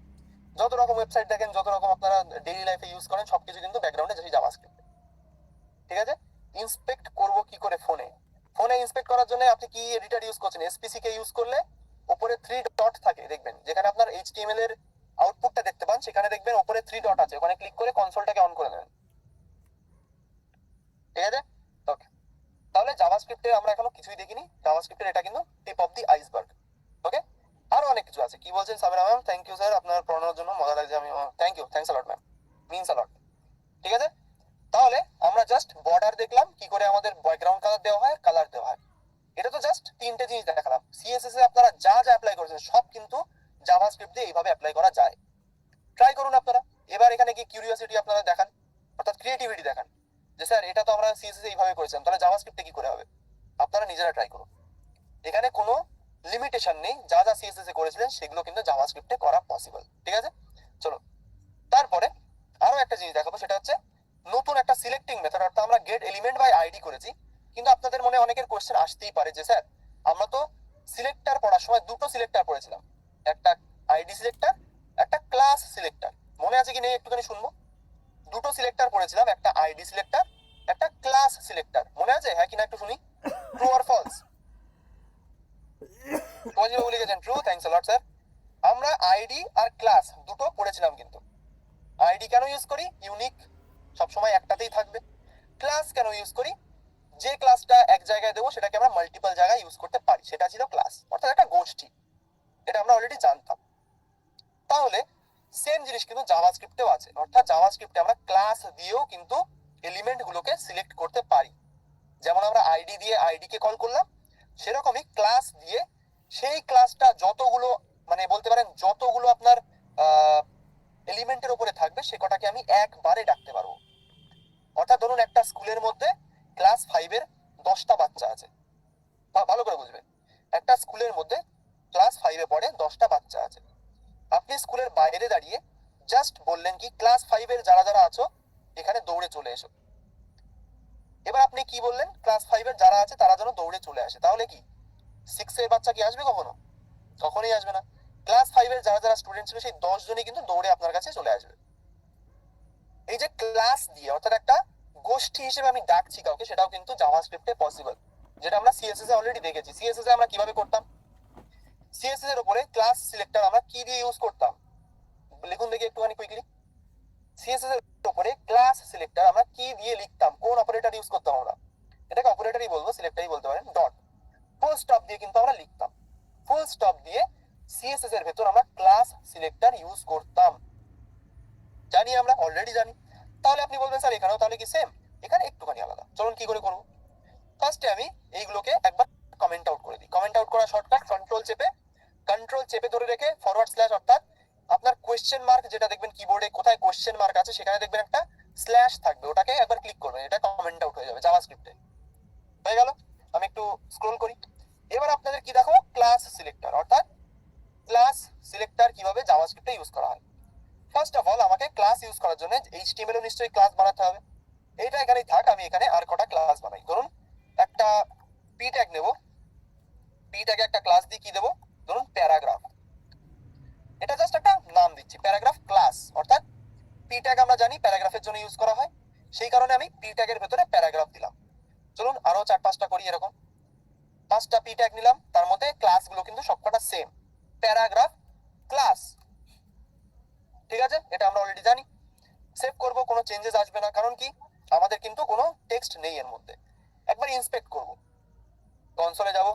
যত রকম ওয়েবসাইট দেখেন, যত রকম আপনারা ডেইলি লাইফে ইউজ করেন, সবকিছু কিন্তু ব্যাকগ্রাউন্ডে সেই জাভাস্ক্রিপ্ট। ঠিক আছে, ইন্সপেক্ট করব কি করে ফোনে? ফোনে ইন্সপেক্ট করার জন্য আপনি কি এডিটর ইউজ করছেন? এসপিসি কে ইউজ করলে উপরে 3 ডট থাকে, দেখবেন যেখানে আপনার এইচটিএমএল এর আউটপুটটা দেখতে পান, সেখানে দেখবেন উপরে 3 ডট আছে, ওখানে ক্লিক করে কনসোলটাকে অন করে নেবেন। ঠিক আছে, ওকে। তাহলে জাভাস্ক্রিপ্টে আমরা এখনো কিছুই দেখিনি, জাভাস্ক্রিপ্টের এটা কিন্তু টিপ অফ দি আইসবার্গ। ওকে, আরো অনেক কিছু আছে। কি বলছেন Sabina ma'am? Thank you sir, আপনার পড়ানোর জন্য মজা লাগছে। আমি thank you, thanks a lot ma'am, means a lot. ঠিক আছে, তাহলে আমরা জাস্ট বর্ডার দেখলাম, কি করে আমাদের ব্যাকগ্রাউন্ড কালার দেওয়া হয়, কালার দেওয়া হয়। এটা তো জাস্ট তিনটে জিনিস দেখালাম। সিএসএস এ আপনারা যা যা অ্যাপ্লাই করেছেন সব কিন্তু জাভাস্ক্রিপ্ট দিয়ে এইভাবে অ্যাপ্লাই করা যায়। ট্রাই করুন আপনারা। এবার এখানে কি কিউরিওসিটি আপনারা দেখান, অর্থাৎ ক্রিয়েটিভিটি দেখান, যে স্যার এটা তো আমরা সিএসএস এ এইভাবে করেছিলাম, তাহলে জাভাস্ক্রিপ্টে কি করে হবে? আপনারা নিজেরা ট্রাই করুন। এখানে কোনো লিমিটেশন নেই, যা যা সিএসএস এ করেছিলেন সেগুলো কিন্তু জাভাস্ক্রিপ্টে করা পসিবল। ঠিক আছে, চলো তারপরে আরো একটা জিনিস দেখাবো, সেটা হচ্ছে নতুন একটা সিলেক্টিং মেথড, অর্থাৎ আমরা গেট এলিমেন্ট বাই আইডি করেছি। কিন্তু আপনাদের মনে অনেকের কোশ্চেন আসতেই পারে যে স্যার আমরা তো সিলেক্টর পড়ার সময় দুটো সিলেক্টর পড়েছিলাম, একটা আইডি সিলেক্টর, একটা ক্লাস সিলেক্টর। মনে আছে কি নেই একটুখানি শুনবো। দুটো সিলেক্টর পড়েছিলাম, একটা আইডি সিলেক্টর, একটা ক্লাস সিলেক্টর। মনে আছে হ্যাঁ কিনা একটু শুনি, ট্রু অর ফলস? টজিবাবু বলে গেছেন true, thanks a lot sir. আমরা আইডি আর ক্লাস দুটো পড়েছিলাম, কিন্তু আইডি কেন ইউজ করি? ইউনিক, সবসময় একটাতেই থাকবে। ক্লাস কেন ইউজ করি? যে ক্লাসটা এক জায়গায় দেবো সেটাকে আমরা মাল্টিপল জায়গায় ইউজ করতে পারি, সেটা ছিল ক্লাস, অর্থাৎ একটা গোষ্ঠী। এটা আমরা অলরেডি জানতাম। তাহলে সেম জিনিস কিন্তু জাভাস্ক্রিপ্টেও আছে, অর্থাৎ জাভাস্ক্রিপ্টে আমরা ক্লাস দিয়েও কিন্তু এলিমেন্ট গুলোকে সিলেক্ট করতে পারি। যেমন আমরা আইডি দিয়ে আইডি কে কল করলাম, সেরকমই ক্লাস দিয়ে সেই ক্লাসটা যতগুলো, মানে বলতে পারেন যতগুলো আপনার এলিমেন্টের উপরে থাকবে সে কটাকে আমি একবারে ডাকতে পারবো। অর্থাৎ ধরুন একটা স্কুলের মধ্যে ক্লাস 5 এর 10টা বাচ্চা আছে, ভালো করে বুঝবেন, একটা স্কুলের মধ্যে ক্লাস 5-এ পড়ে 10টা বাচ্চা আছে। আপনি স্কুলের বাইরে দাঁড়িয়ে জাস্ট বললেন কি ক্লাস 5-এর যারা যারা আছো এখানে দৌড়ে চলে এসো। এবার আপনি কি বললেন? ক্লাস 5-এর যারা আছে তারা যেন দৌড়ে চলে আসে। তাহলে কি 6-এর বাচ্চা কি আসবে কখনো? কখনোই আসবে না। ক্লাস 5-এর যারা যারা স্টুডেন্ট ছিল সেই 10 জনই কিন্তু দৌড়ে আপনার কাছে চলে আসবে। এই যে ক্লাস দিয়ে, অর্থাৎ একটা গোষ্ঠী হিসেবে আমি ডাকছি কাউকে, সেটাও কিন্তু জাভাস্ক্রিপ্টে পসিবল, যেটা আমরা সিএসএস এ অলরেডি দেখেছি। সিএসএস এ আমরা কিভাবে করতাম? সিএসএস এর উপরে ক্লাস সিলেক্টর আমরা কি দিয়ে ইউজ করতাম? লিখুন দেখি একটুখানি কুইকলি। সিএসএস এর উপরে ক্লাস সিলেক্টর আমরা কি দিয়ে লিখতাম? কোন অপারেটর ইউজ করতাম আমরা? এটাকে অপারেটরই বলবো, সিলেক্টরই বলতে পারেন। ডট, ফুল স্টপ দিয়ে কিন্তু আমরা লিখতাম। ফুল স্টপ দিয়ে সিএসএস এর ভেতর আমরা ক্লাস সিলেক্টর ইউজ করতাম, জানি আমরা, অলরেডি জানি। তাহলে আপনি বলবেন স্যার এখানেও তাহলে কি সেম? এখানে একটুখানি আলাদা। চলুন কি করে করবো। ফার্স্টে আমি এইগুলোকে একবার কমেন্ট আউট করে দিই। কমেন্ট আউট করা শর্টকাট কন্ট্রোল চেপে ধরে রেখে ফরওয়ার্ড স্ল্যাশ, অর্থাৎ আপনার কোয়েশ্চেন মার্ক যেটা দেখবেন কিবোর্ডে, কোথায় কোয়েশ্চেন মার্ক আছে সেখানে দেখবেন একটা স্ল্যাশ থাকবে, ওটাকে একবার ক্লিক করবেন, এটা কমেন্ট আউট হয়ে যাবে জাভাস্ক্রিপ্টে। হয়ে গেল। আমি একটু স্ক্রল করি। এবার আপনাদের কি দেখো, ক্লাস সিলেক্টর, অর্থাৎ ক্লাস সিলেক্টর কিভাবে জাভাস্ক্রিপ্টে ইউজ করা হয়। ফার্স্ট অফ অল আমাকে ক্লাস ইউজ করার জন্য এইচটিএমএল এ নিশ্চয়ই ক্লাস বানাতে হবে। এইটা এখানেই থাক, আমি এখানে আর কটা ক্লাস বানাই। ধরুন একটা পি ট্যাগ নেব, পি ট্যাগে একটা ক্লাস দিয়ে কি দেবো, ধরুন প্যারাগ্রাফ। এটা জাস্ট একটা নাম দিচ্ছি, প্যারাগ্রাফ ক্লাস, অর্থাৎ পি ট্যাগ আমরা জানি প্যারাগ্রাফের জন্য ইউজ করা হয়, সেই কারণে আমি পি ট্যাগের ভেতরে প্যারাগ্রাফ দিলাম। চলুন আরো 4-5টা করি এরকম। 5টা পি ট্যাগ নিলাম, তার মধ্যে ক্লাসগুলো কিন্তু সবকটা সেম, প্যারাগ্রাফ ক্লাস। ঠিক আছে, এটা আমরা অলরেডি জানি। সেভ করব, কোনো চেঞ্জেস আসবে না, কারণ কি আমাদের কিন্তু কোনো টেক্সট নেই এর মধ্যে। একবার ইন্সপেক্ট করব, কনসোলে যাব।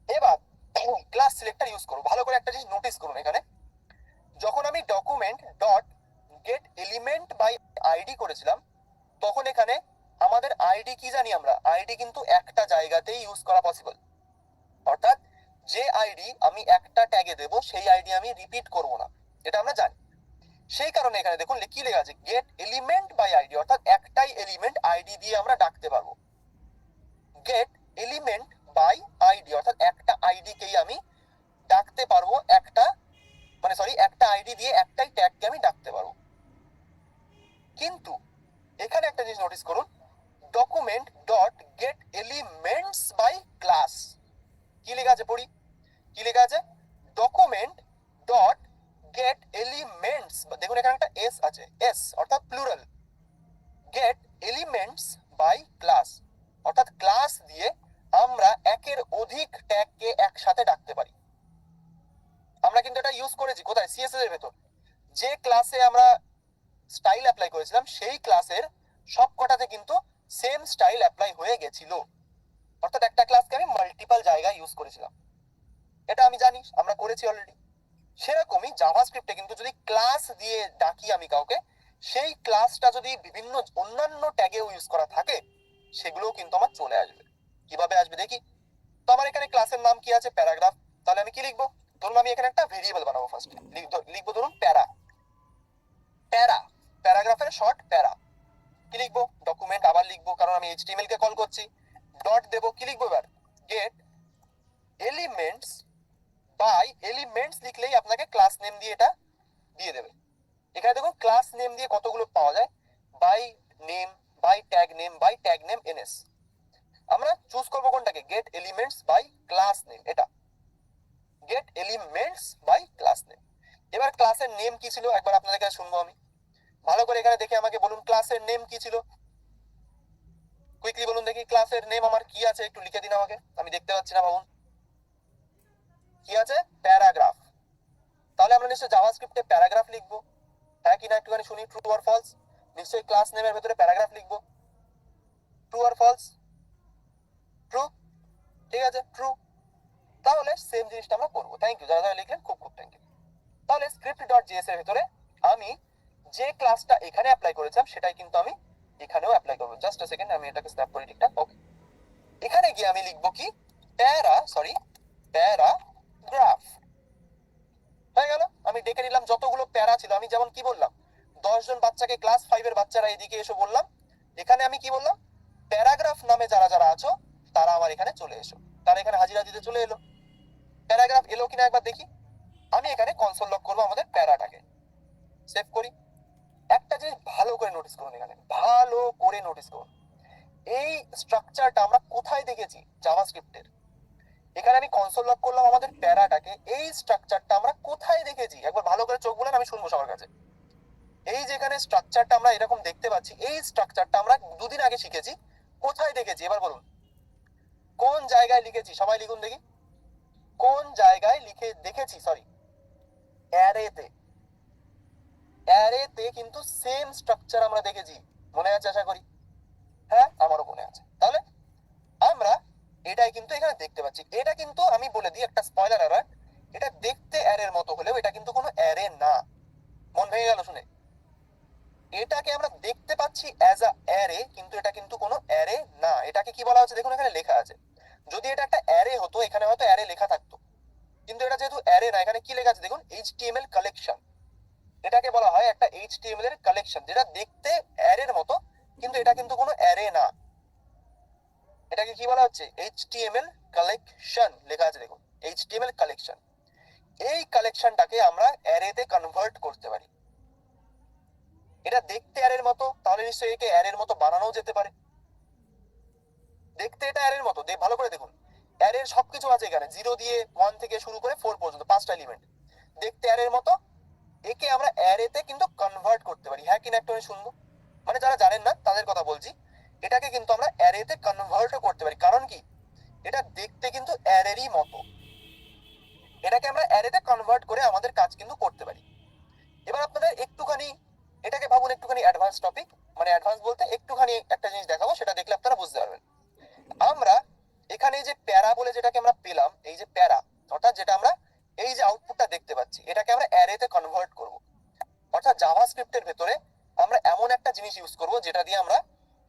এবার ক্লাস সিলেক্টর ইউজ করব। ভালো করে একটা জিনিস নোটিস করুন, এখানে যখন আমি document dot get element by ID করেছিলাম, তখন এখানে আমাদের আইডি কি জানি আমরা, আইডি কিন্তু একটা জায়গাতেই ইউজ করা পসিবল। অর্থাৎ যে আইডি আমি একটা ট্যাগে দেব সেই আইডি আমি রিপিট করব না, এটা আমরা জানি। কারণে এখানে দেখুন কি লেখা আছে, গেট এলিমেন্ট বাই আইডি, অর্থাৎ একটাই এলিমেন্ট আইডি দিয়ে আমরা ডাকতে পারবো। গেট এলিমেন্ট বাই আইডি অর্থাৎ একটা আইডি কেই আমি ডাকতে পারবো, একটা আইডি দিয়ে একটাই ট্যাগকে আমি ডাকতে পারবো। কিন্তু এখানে একটা জিনিস নোটিস করুন, document dot get elements by class, কি লেখা আছে পড়ি, কি লেখা আছে, ডকুমেন্ট ডট গেট এলিমেন্টস, দেখুন এখানে একটা এস আছে, এস অর্থাৎ plural, get elements by class অর্থাৎ ক্লাস দিয়ে আমরা একের অধিক ট্যাগকে একসাথে ডাকতে পারি। আমরা কিন্তু এটা ইউজ করেছি কোথায়, সিএসএস এর ভেতর। যে ক্লাসে আমরা স্টাইল অ্যাপ্লাই করেছিলাম সেই ক্লাসের সবকটাতে কিন্তু সেম স্টাইল অ্যাপ্লাই হয়ে গেছিল, অর্থাৎ একটা ক্লাসকে আমি মাল্টিপল জায়গায় ইউজ করেছিলাম, এটা আমি জানি, আমরা করেছি অলরেডি। সেরকমই জাভাস্ক্রিপ্টে কিন্তু যদি ক্লাস দিয়ে ডাকি আমি কাউকে, সেই ক্লাসটা যদি বিভিন্ন অন্যান্য ট্যাগেও ইউজ করা থাকে সেগুলোও কিন্তু আমার চলে আসবে। কিভাবে আসবে দেখি। তো আমার এখানে ক্লাসের নাম কি আছে, প্যারাগ্রাফ, তাহলে আমি কি লিখবো, ধরুন আমি এখানে একটা ভেরিয়েবল বানাবো, ফার্স্ট লিখবো ধরুন প্যারা, প্যারা, প্যারাগ্রাফের শর্ট প্যারা, কি লিখবো, ডকুমেন্ট আবার লিখবো কারণ আমি এইচটিএমএল কে কল করছি, ডট দেবো, কি লিখবো এবার, গেট এলিমেন্টস বাই, এলিমেন্টস লিখলেই আপনাকে ক্লাস নেম দিয়ে এটা দিয়ে দেবে। এখানে দেখুন ক্লাস নেম দিয়ে কতগুলো পাওয়া যায়, by name, by tag name, by tag name NS. আমরা চুজ করবো কোনটাকে, get elements by class name, এটা get elements by class name. এবার ক্লাসের নেম কি ছিল একবার আপনাদের কাছে শুনবো আমি, ভালো করে এখানে দেখে আমাকে বলুন ক্লাসের নেম কি ছিল, কুইকলি বলুন দেখি ক্লাসের নেম আমার কি আছে, একটু লিখে দিন আমাকে, আমি দেখতে পাচ্ছি না ভাবুন, কি আছে, প্যারাগ্রাফ। তাহলে আমরা নিশ্চয়ই জাভাস্ক্রিপ্টে প্যারাগ্রাফ লিখবো, হ্যাঁ কি না একটুখানি শুনি, ট্রু অর ফলস, নিশ্চয়ই ক্লাস নেমের ভেতরে প্যারাগ্রাফ লিখবো, ট্রু অর ফলস, ট্রু, ঠিক আছে ট্রু। তাহলে সেম জিনিসটা আমরা করবো, থ্যাংক ইউ যারা যারা লিখলেন, খুব খুব থ্যাংক ইউ। তাহলে স্ক্রিপ্ট ডট জেএস এর ভেতরে আমি যে ক্লাসটা এখানে অ্যাপ্লাই করেছিলাম সেটাই কিন্তু আমি এখানেও অ্যাপ্লাই করবো। জাস্ট আ সেকেন্ড, আমি এটাকে স্ন্যাপ করি ঠিকঠাক, ওকে। এখানে গিয়ে আমি লিখবো কি, প্যারাগ্রাফ, হয়ে গেল। আমি ডেকে নিলাম যতগুলো প্যারা ছিল, আমি যেমন কি বললাম 10 জন বাচ্চাকে, ক্লাস 5 এর বাচ্চারা এদিকে এসে বললাম, এখানে আমি কি বললাম, প্যারাগ্রাফ নামে যারা যারা আছো তারা আমার এখানে চলে এসো, তারা এখানে হাজিরা দিতে চলে এলো। প্যারাগ্রাফ এলো কিনা একবার দেখি। আমি এখানে কনসোল লক করবো আমাদের প্যারাটাকে, সেভ করি। একটা জিনিস ভালো করে নোটিস করুন, এখানে ভালো করে নোটিস করুন, এই স্ট্রাকচারটা আমরা কোথায় দেখেছি, জাভাস্ক্রিপ্টের। এখানে আমি কনসোল লক করলাম আমাদের প্যারাটাকে, এই স্ট্রাকচারটা আমরা কোথায় দেখেছি একবার ভালো করে চোখ বলেন, আমি শুনবো সবার কাছে। এই যে এখানে স্ট্রাকচারটা আমরা এরকম দেখতে পাচ্ছি, এই স্ট্রাকচারটা আমরা দুদিন আগে শিখেছি, কোথায় দেখেছি এবার বলুন, কোন জায়গায় লিখেছি, সবাই লিখুন দেখি, কোন জায়গায় লিখে দেখেছি, সরি, অ্যারেতে, অ্যারেতে কিন্তু সেম স্ট্রাকচার আমরা দেখেছি, মনে আছে আশা করি, হ্যাঁ আমারও মনে আছে। তাহলে আমরা এটাই কিন্তু এখানে দেখতে পাচ্ছি। এটা কিন্তু আমি বলে দিই একটা স্পয়লার অ্যালার্ট, এটা দেখতে অ্যারের মতো হলেও এটা কিন্তু কোনো অ্যারে না, মন ভেঙে গেল শুনে। এটাকে আমরা দেখতে পাচ্ছি অ্যাজ আ অ্যারে, কিন্তু এটা কিন্তু কোনো অ্যারে না। এটাকে কি বলা হচ্ছে দেখুন, এখানে লেখা আছে, যদি এটা একটা অ্যারে হতো এখানে হয়তো অ্যারে লেখা থাকতো, কিন্তু এটা যেহেতু অ্যারে না, এখানে কি লেখা আছে দেখুন, এইচটিএমএল কালেকশন। এটাকে বলা হয় একটা এইচটিএমএল এর কালেকশন, যেটা দেখতে অ্যারের মতো কিন্তু এটা কিন্তু কোনো অ্যারে না। এটাকে কি বলা হচ্ছে, এইচটিএমএল কালেকশন লেখা আছে দেখুন, এইচটিএমএল কালেকশন। এই কালেকশনটাকে আমরা অ্যারেতে কনভার্ট করতে পারি। এটা দেখতে অ্যারের মতো, তাহলে নিশ্চয়ই একে অ্যারের মতো বানানো যেতে পারে। দেখতে এটা অ্যারের মতো, ভালো করে দেখুন, অ্যারের সবকিছু আছে এখানে, 0 দিয়ে 1 থেকে শুরু করে 4 পর্যন্ত 5টা এলিমেন্ট, দেখতে অ্যারের মতো। একে আমরা অ্যারেতে কিন্তু কনভার্ট করতে পারি, হ্যাঁ কিনা একটু শুনবো, মানে যারা জানেন না তাদের কথা বলছি। এটাকে কিন্তু আমরা অ্যারেতে কনভার্টও করতে পারি, কারণ কি, এটা দেখতে কিন্তু অ্যারেরই মতো, এটাকে আমরা অ্যারেতে কনভার্ট করে আমাদের কাজ কিন্তু করতে পারি। এবার আপনাদের একটুখানি এটাকে ভাবুন, একটুখানি অ্যাডভান্স টপিক, মানে অ্যাডভান্স বলতে একটুখানি একটা জিনিস দেখাবো, সেটা দেখলে আপনারা বুঝতে পারবেন। আমরা এখানে যে প্যারা বলে যেটাকে আমরা পেলাম, এই যে প্যারা অর্থাৎ যেটা আমরা এই যে আউটপুটটা দেখতে পাচ্ছি, এটাকে আমরা অ্যারেতে কনভার্ট করব। অর্থাৎ জাভাস্ক্রিপ্টের ভেতরে আমরা এমন একটা জিনিস ইউজ করব যেটা দিয়ে আমরা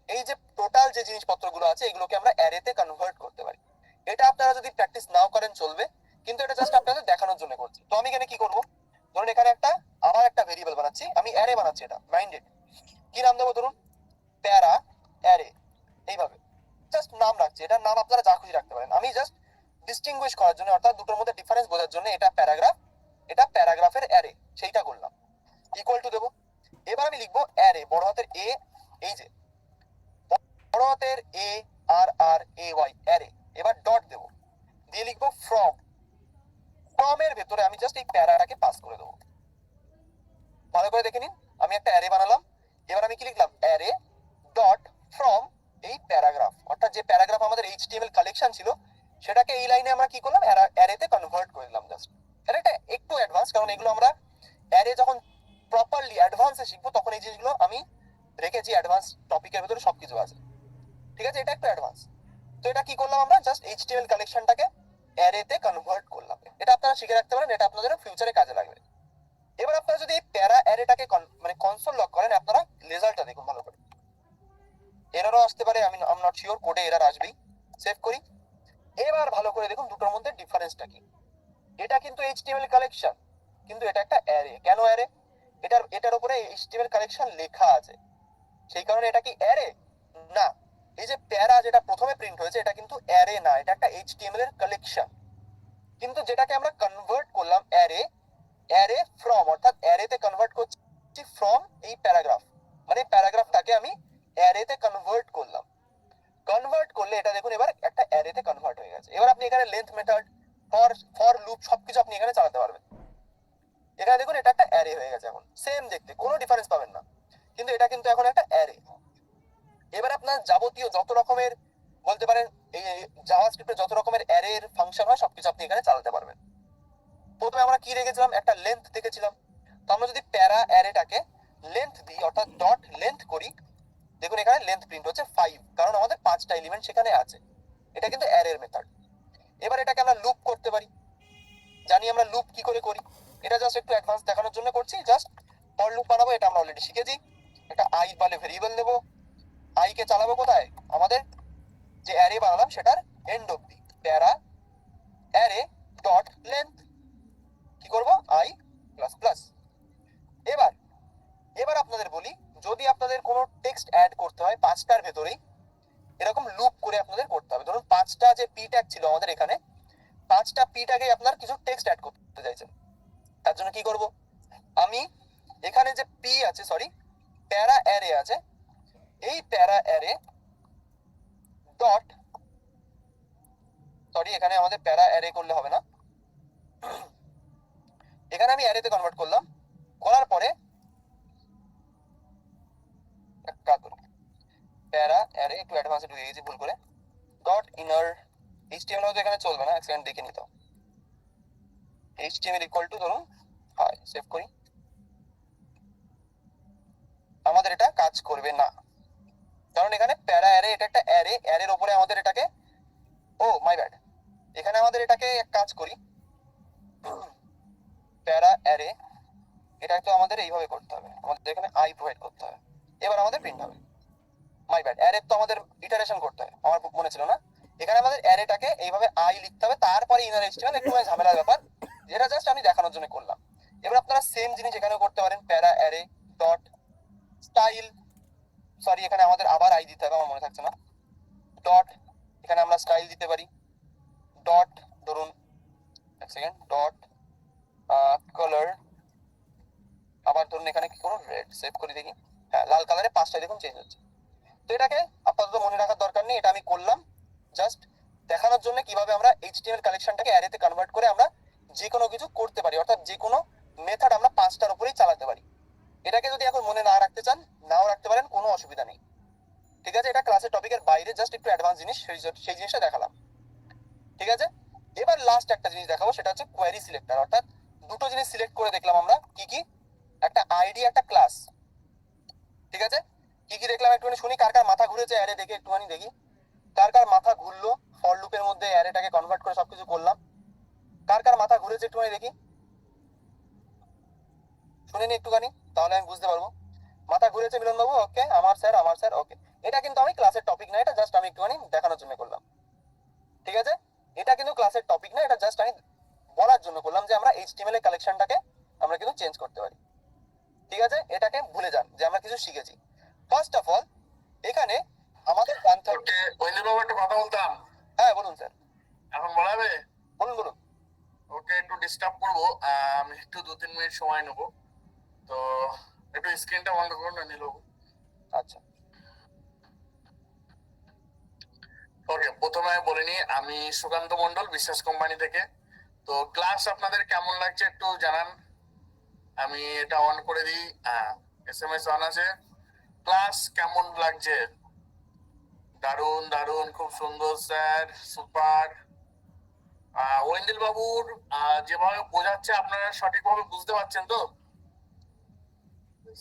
এই যে টোটাল যে জিনিসপত্রগুলো আছে এগুলোকে আমরা অ্যারেতে কনভার্ট করতে পারি। এটা আপনারা যদি প্র্যাকটিস নাও করেন চলবে, কিন্তু এটা জাস্ট আপনাদের দেখানোর জন্য করছি। তো আমি এখানে কি করব, ধরুন এখানে আবার একটা ভেরিয়েবল বানাচ্ছি, আমি অ্যারে বানাচ্ছি, এটা মাইন্ডেড। কি নাম দেবো? ধরুন প্যারা অ্যারে, এইভাবে জাস্ট নাম রাখছি। এটার নাম আপনারা যা খুশি রাখতে পারেন, আমি জাস্ট ডিস্টিংগুইশ করার জন্য, অর্থাৎ দুটোর মধ্যে ডিফারেন্স বোঝার জন্য এটা প্যারাগ্রাফ, এটা প্যারাগ্রাফের অ্যারে, সেইটা করলাম। ইকুয়াল টু দেবো। এবার আমি লিখবো অ্যারে, বড় হাতের এ, এই যে বড় হাতের এ আর আর এ ওয়াই, অ্যারে। এবার ডট দেবো, দিয়ে লিখবো ফ্রম। ফ্রম এর ভেতরে আমি জাস্ট এই প্যারাটাকে পাস করে দেবো। ভালো করে দেখে নিন, আমি একটা অ্যারে বানালাম। এবার আমি কি লিখলাম? অ্যারে ডট ফ্রম এই প্যারাগ্রাফ, অর্থাৎ যে প্যারাগ্রাফ আমাদের এইচটিএমএল কালেকশন ছিল সেটাকে এই লাইনে আমরা কি করলাম? অ্যারেতে কনভার্ট করে দিলাম জাস্ট। এটা একটু অ্যাডভান্স, কারণ এগুলো আমরা অ্যারে যখন প্রপারলি অ্যাডভান্সে শিখবো তখন এই জিনিসগুলো আমি রেখেছি, অ্যাডভান্স টপিকের ভেতরে সবকিছু আছে। ঠিক আছে, এটা একটু অ্যাডভান্স। তো এটা কি করলাম আমরা? জাস্ট এইচটিএমএল কালেকশনটাকে অ্যারেতে কনভার্ট করলাম। এটা আপনারা শিখে রাখতে পারেন, এটা আপনাদের ফিউচারে কাজে লাগবে। এবার আপনারা যদি এই প্যারা অ্যারেটাকে মানে কনসোল লক করেন, আপনারা রেজাল্টটা দেখুন ভালো করে। এররও আসতে পারে, আমি নট শিওর, কোডে এরর আসবেই। সেভ করি। এবার ভালো করে দেখুন দুটোর মধ্যে ডিফারেন্সটা কি। এটা কিন্তু এইচটিএমএল কালেকশন, কিন্তু এটা একটা অ্যারে। কেন অ্যারে? এটার উপরে এইচটিএমএল কালেকশন লেখা আছে, সেই কারণে এটা কি অ্যারে? না। এই যে প্যারা যেটা প্রথমে প্রিন্ট হয়েছে, এটা কিন্তু অ্যারে না, এটা একটা এইচটিএমএল এর কালেকশন। কিন্তু যেটাকে আমরা কনভার্ট করলাম অ্যারে, অ্যারে ফ্রম, অর্থাৎ অ্যারেতে কনভার্ট করছি ফ্রম এই প্যারাগ্রাফ, মানে প্যারাগ্রাফটাকে আমি অ্যারেতে কনভার্ট করলাম। কনভার্ট করলে এটা দেখুন এবার একটা অ্যারেতে কনভার্ট হয়ে গেছে। এবার আপনি এখানে লেন্থ মেথড, ফর লুপ সবকিছু আপনি এখানে চালাতে পারবেন। এখানে দেখুন এটা একটা অ্যারে হয়ে গেছে, এখন সেম দেখতে, কোনো ডিফারেন্স পাবেন না, কিন্তু এটা কিন্তু এখন একটা অ্যারে। এবার আপনার যাবতীয় যত রকমের বলতে পারেন এই জাভাস্ক্রিপ্টে যত রকমের অ্যারের ফাংশন হয় সবকিছু আপনি এখানে চালাতে পারবেন। প্রথমে আমরা কি রেখেছিলাম? একটা লেন্থ দেখেছিলাম। তো আমরা যদি প্যারা অ্যারেটাকে লেন্থ দিই, অর্থাৎ ডট লেন্থ করি, দেখুন এখানে লেন্থ প্রিন্ট হচ্ছে 5, কারণ আমাদের 5টা এলিমেন্ট সেখানে আছে। এটা কিন্তু অ্যারের মেথড। এবার এটাকে আমরা লুপ করতে পারি, জানি আমরা লুপ কি করে করি। এটা জাস্ট একটু অ্যাডভান্স দেখানোর জন্য করছি, জাস্ট ফর লুপ বানাবো, এটা আমরা অলরেডি শিখেছি। একটা আই বলে ভেরিয়েবল নেব, আই কে চালাবো কোথায়? আমাদের যে অ্যারে বানালাম সেটার এন্ড অবধি, প্যারা অ্যারে ডট লেন্থ। কি করব? I plus plus. এবার এবার আপনাদের বলি, যদি আপনাদের কোনো টেক্সট অ্যাড করতে হয় 5টার ভেতরেই, এরকম লুপ করে আপনাদের করতে হবে। ধরুন 5টা যে পি ট্যাগ ছিল আমাদের এখানে, 5টা পি ট্যাগে আপনার কিছু টেক্সট অ্যাড করতে চাইছেন, তার জন্য কি করব? আমি এখানে যে পি আছে, সরি প্যারা অ্যারে আছে, এই প্যারা অ্যারে ডট, সরি এখানে আমাদের প্যারা অ্যারে করলে হবে না, এখানে আমি অ্যারেতে কনভার্ট করলাম। করার পরে প্যারা অ্যারে, একটু অ্যাডভান্সে ঢুকে গেছি ভুল করে, ডট ইনার এইচটিএমএল হয়তো এখানে চলবে না, এক সেকেন্ড দেখে নিতে হবে। এইচটিএমএল ইকুয়াল টু ধরুন হাই, সেভ করি। আমাদের এটা কাজ করবে না, কারণ এখানে প্যারা অ্যারে, এটা একটা অ্যারে, অ্যারের উপরে আমাদের এটাকে, ও মাই ব্যাড, এখানে আমাদের এটাকে এক কাজ করি, প্যারা অ্যারে, এটা তো আমাদের এইভাবে করতে হবে, আমাদের এখানে আই প্রোভাইড করতে হবে, এবার আমাদের প্রিন্ট হবে। মাই ব্যাড, অ্যারে তো আমাদের ইটারেশন করতে হয়, আমার মনে ছিল না। এখানে আমাদের অ্যারেটাকে এইভাবে আই লিখতে হবে, তারপরে ইনার এইচটিএমএল, একটু ঝামেলার ব্যাপার, যেটা জাস্ট আমি দেখানোর জন্য করলাম। এবার আপনারা সেম জিনিস এখানেও করতে পারেন, প্যারা অ্যারে ডট স্টাইল, সরি এখানে আমাদের আবার আই দিতে হবে, আমার মনে থাকছে না, ডট এখানে আমরা স্টাইল দিতে পারি, ডট ধরুন এক সেকেন্ড, ডট কালার, আবার ধরুন এখানে কি করুন, রেড, সেভ করে দেখি, হ্যাঁ লাল কালারে 5টায় দেখুন চেঞ্জ হচ্ছে। তো এটাকে আপাতত মনে রাখার দরকার নেই, এটা আমি করলাম জাস্ট দেখানোর জন্য কিভাবে আমরা এইচটিএমএল কালেকশনটাকে অ্যারেতে কনভার্ট করে আমরা যে কোনো কিছু করতে পারি, অর্থাৎ যে কোনো মেথড আমরা 5টার উপরেই চালাতে পারি। এটাকে যদি এখন মনে না রাখতে চান, নাও রাখতে পারেন, কোনো অসুবিধা নেই। ঠিক আছে, এটা ক্লাসের টপিকের বাইরে জাস্ট একটু অ্যাডভান্স জিনিস, সেই জিনিসটা দেখালাম। ঠিক আছে, এবার লাস্ট একটা জিনিস দেখাবো, সেটা হচ্ছে কোয়েরি সিলেক্টর, অর্থাৎ দুটো জিনিস সিলেক্ট করে দেখলাম আমরা, কি কি? একটা আইডি, একটা ক্লাস। ঠিক আছে, কি কি দেখলাম একটুখানি শুনি, কার কার মাথা ঘুরেছে অ্যারে দেখে, একটুখানি দেখি কার কার মাথা ঘুরলো। ফর লুপের মধ্যে অ্যারেটাকে কনভার্ট করে সবকিছু করলাম, কার কার মাথা ঘুরেছে একটুখানি দেখি, শুনে নি একটুখানি, তাহলে আমি বুঝতে পারবো। মাথা ঘুরেছে মিলন বাবু, ওকে, আমার স্যার, আমার স্যার, ওকে। এটা কিন্তু আমি ক্লাসের টপিক না, এটা জাস্ট আমি একটুখানি দেখানোর জন্য করলাম। ঠিক আছে, এটা কিন্তু ক্লাসের টপিক না, এটা জাস্ট আমি বলার জন্য করলাম যে আমরা এইচটিএমএল এর কালেকশনটাকে আমরা কিন্তু চেঞ্জ করতে পারি। ঠিক আছে, এটাকে ভুলে যান যে আমরা কিছু শিখেছি। ফার্স্ট অফ অল এখানে আমাদের জানতে হবে। ওকে বাবু, একটা কথা বলতাম। হ্যাঁ বলুন স্যার। এখন বলা যাবে? বলুন বলুন। ওকে, একটু ডিস্টার্ব করবো, আমি একটু 2-3 মিনিট সময় নেবো, তো একটু স্ক্রিনটা বন্ধ করুন না নিল। আচ্ছা ওকে, প্রথমে বলে নি, আমি সুকান্ত মন্ডল, বিশ্বাস কোম্পানি থেকে। তো ক্লাস আপনাদের কেমন লাগছে একটু জানান। আমি এটা অন করে দিই। SMS অন আছে। ক্লাস কেমন লাগছে? দারুন দারুন, খুব সুন্দর স্যার, সুপার। ওয়েন্দিল বাবুর যেভাবে বোঝাচ্ছে আপনারা সঠিকভাবে বুঝতে পারছেন তো?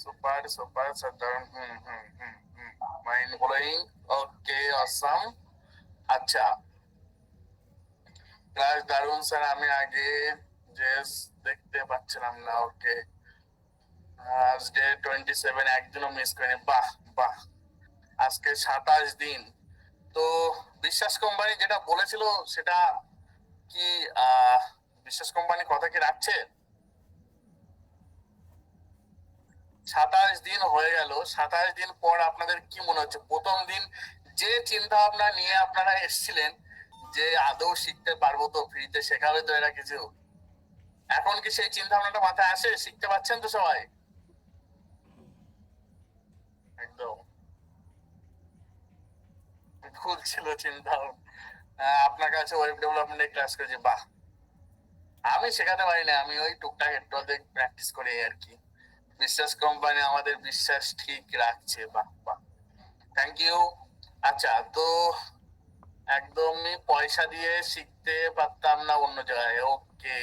সুপার সুপার স্যার, দারুন। Mind blowing. Okay, awesome. আচ্ছা, ক্লাস দারুন স্যার, আমি আগে যে দেখতে পাচ্ছিলাম না। ওকে, আজকে 27, একদিনও মিস করিনি। বাহ বাহ, আজকে 27 দিন। তো বিশ্বাস কোম্পানি যেটা বলেছিল সেটা কি বিশ্বাস কোম্পানি কথা কি রাখছে? 27 দিন হয়ে গেল। 27 দিন পর আপনাদের কি মনে হচ্ছে? প্রথম দিন যে চিন্তা ভাবনা নিয়ে আপনারা এসেছিলেন যে আদৌ শিখতে পারবো তো, ফ্রিতে শেখাবে তো এরা কিছু, এখন কি সেই চিন্তা ভাবনাটা মাথায় আসে? শিখতে পারছেন তো সবাই? একদম ভুল ছিল চিন্তা। আপনার কাছে ওয়েব ডেভেলপমেন্টের ক্লাস করেছি, বাহ। আমি শেখাতে পারি না, আমি ওই টুকটাক একটু প্র্যাকটিস করি আর কি। বিশ্বাস কোম্পানি আমাদের বিশ্বাস ঠিক রাখছে, বাহ বাহ, থ্যাংক ইউ। আচ্ছা, তো একদমই পয়সা দিয়ে শিখতে পারতাম না অন্য জায়গায়। ওকে,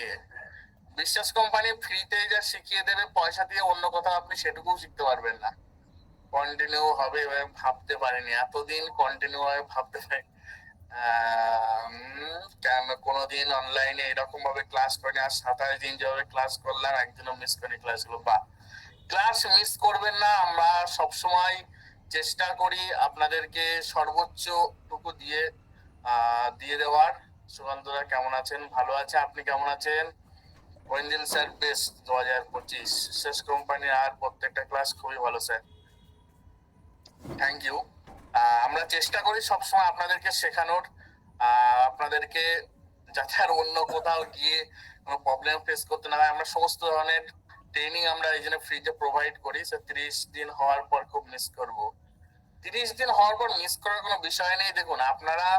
বিশ্বাস কোম্পানি ফ্রিতে যা শিখিয়ে দেবে, পয়সা দিয়ে অন্য কোথাও আপনি সেটুকু শিখতে পারবেন না। কন্টিনিউ হবে ভাবতে পারিনি, এতদিন কন্টিনিউ ভাবে ভাবতে পারি। কেন কোনোদিন অনলাইনে এরকম ভাবে ক্লাস করিনি, আর 27 দিন যেভাবে ক্লাস করলাম একদিনও মিস করিনি ক্লাসগুলো। বা ক্লাস মিস করবেন না, আমরা সবসময় চেষ্টা করি আপনাদেরকে সর্বোচ্চ টুকু দিয়ে দেওয়ার। সুকান্তদা কেমন আছেন? ভালো আছে, আপনি কেমন আছেন? ওয়েন্দিল স্যার বেস্ট 2025, শেষ কোম্পানি আর প্রত্যেকটা ক্লাস খুবই ভালো স্যার, থ্যাংক ইউ। আমরা চেষ্টা করি সবসময় আপনাদেরকে শেখানোর, আপনাদেরকে যাতে আর অন্য কোথাও গিয়ে কোনো প্রবলেম ফেস করতে না হয়। আমরা সমস্ত ধরনের ট্রেনিং আমরা এই জন্য ফ্রিতে প্রোভাইড করি। 30 দিন হওয়ার পর খুব মিস করব। 30 দিন হওয়ার পর মিস করার কোনো বিষয় নেই। দেখুন, আপনারা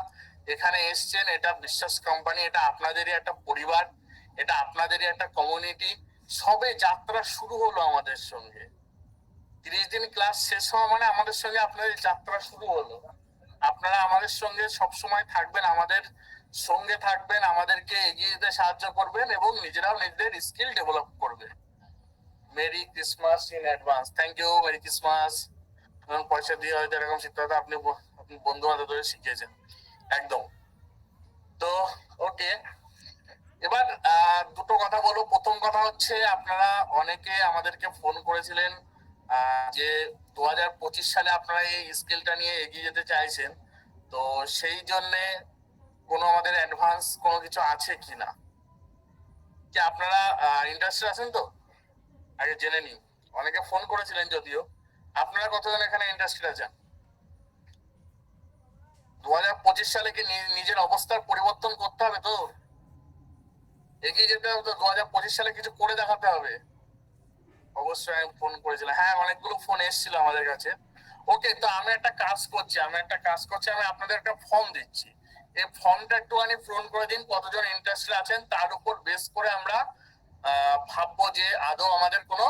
এখানে এসছেন, এটা বিশ্বাস কোম্পানি, এটা আপনাদেরই একটা পরিবার, এটা আপনাদেরই একটা কমিউনিটি। সবে যাত্রা শুরু হলো আমাদের সঙ্গে। 30 দিন ক্লাস শেষ হওয়া মানে আমাদের সঙ্গে আপনাদের যাত্রা শুরু হলো। আপনারা আমাদের সঙ্গে সবসময় থাকবেন, আমাদের সঙ্গে থাকবেন, আমাদেরকে এগিয়ে যেতে সাহায্য করবেন এবং নিজেরাও নিজেদের স্কিল ডেভেলপ করবেন। Merry Christmas in advance, thank you, merry Christmas. পয়সা দিয়ে হয়তো এরকম শিখতে হতো, আপনি বন্ধু বান্ধব ধরে শিখিয়েছেন, একদম। তো ওকে, এবার দুটো কথা বলো। প্রথম কথা হচ্ছে, আপনারা অনেকে আমাদেরকে ফোন করেছিলেন যে 2025 সালে আপনারা এই স্কিলটা নিয়ে এগিয়ে যেতে চাইছেন, তো সেই জন্যে কোনো আমাদের অ্যাডভান্স কোনো কিছু আছে কিনা, কি আপনারা ইন্টারেস্টেড আছেন তো? আগে জেনে নিই। অনেকে ফোন করেছিলেন যদিও। আপনারা কতজন এখানে ইন্টারেস্টেড আছেন? 2025 সালে কি নিজের অবস্থার পরিবর্তন করতে হবে তো, এগিয়ে যেতে হবে তো, 2025 সালে কিছু করে দেখাতে হবে। অবশ্যই আমি ফোন করেছিলাম, হ্যাঁ অনেকগুলো ফোন এসেছিল আমাদের কাছে। ওকে, তো আমি একটা কাজ করছি, আমি আপনাদের একটা ফর্ম দিচ্ছি। এই ফর্মটা একটুখানি পূরণ করে দিন, কতজন ইন্টারেস্টেড আছেন তার উপর বেস করে আমরা ভাববো যে আদৌ আমাদের কোনো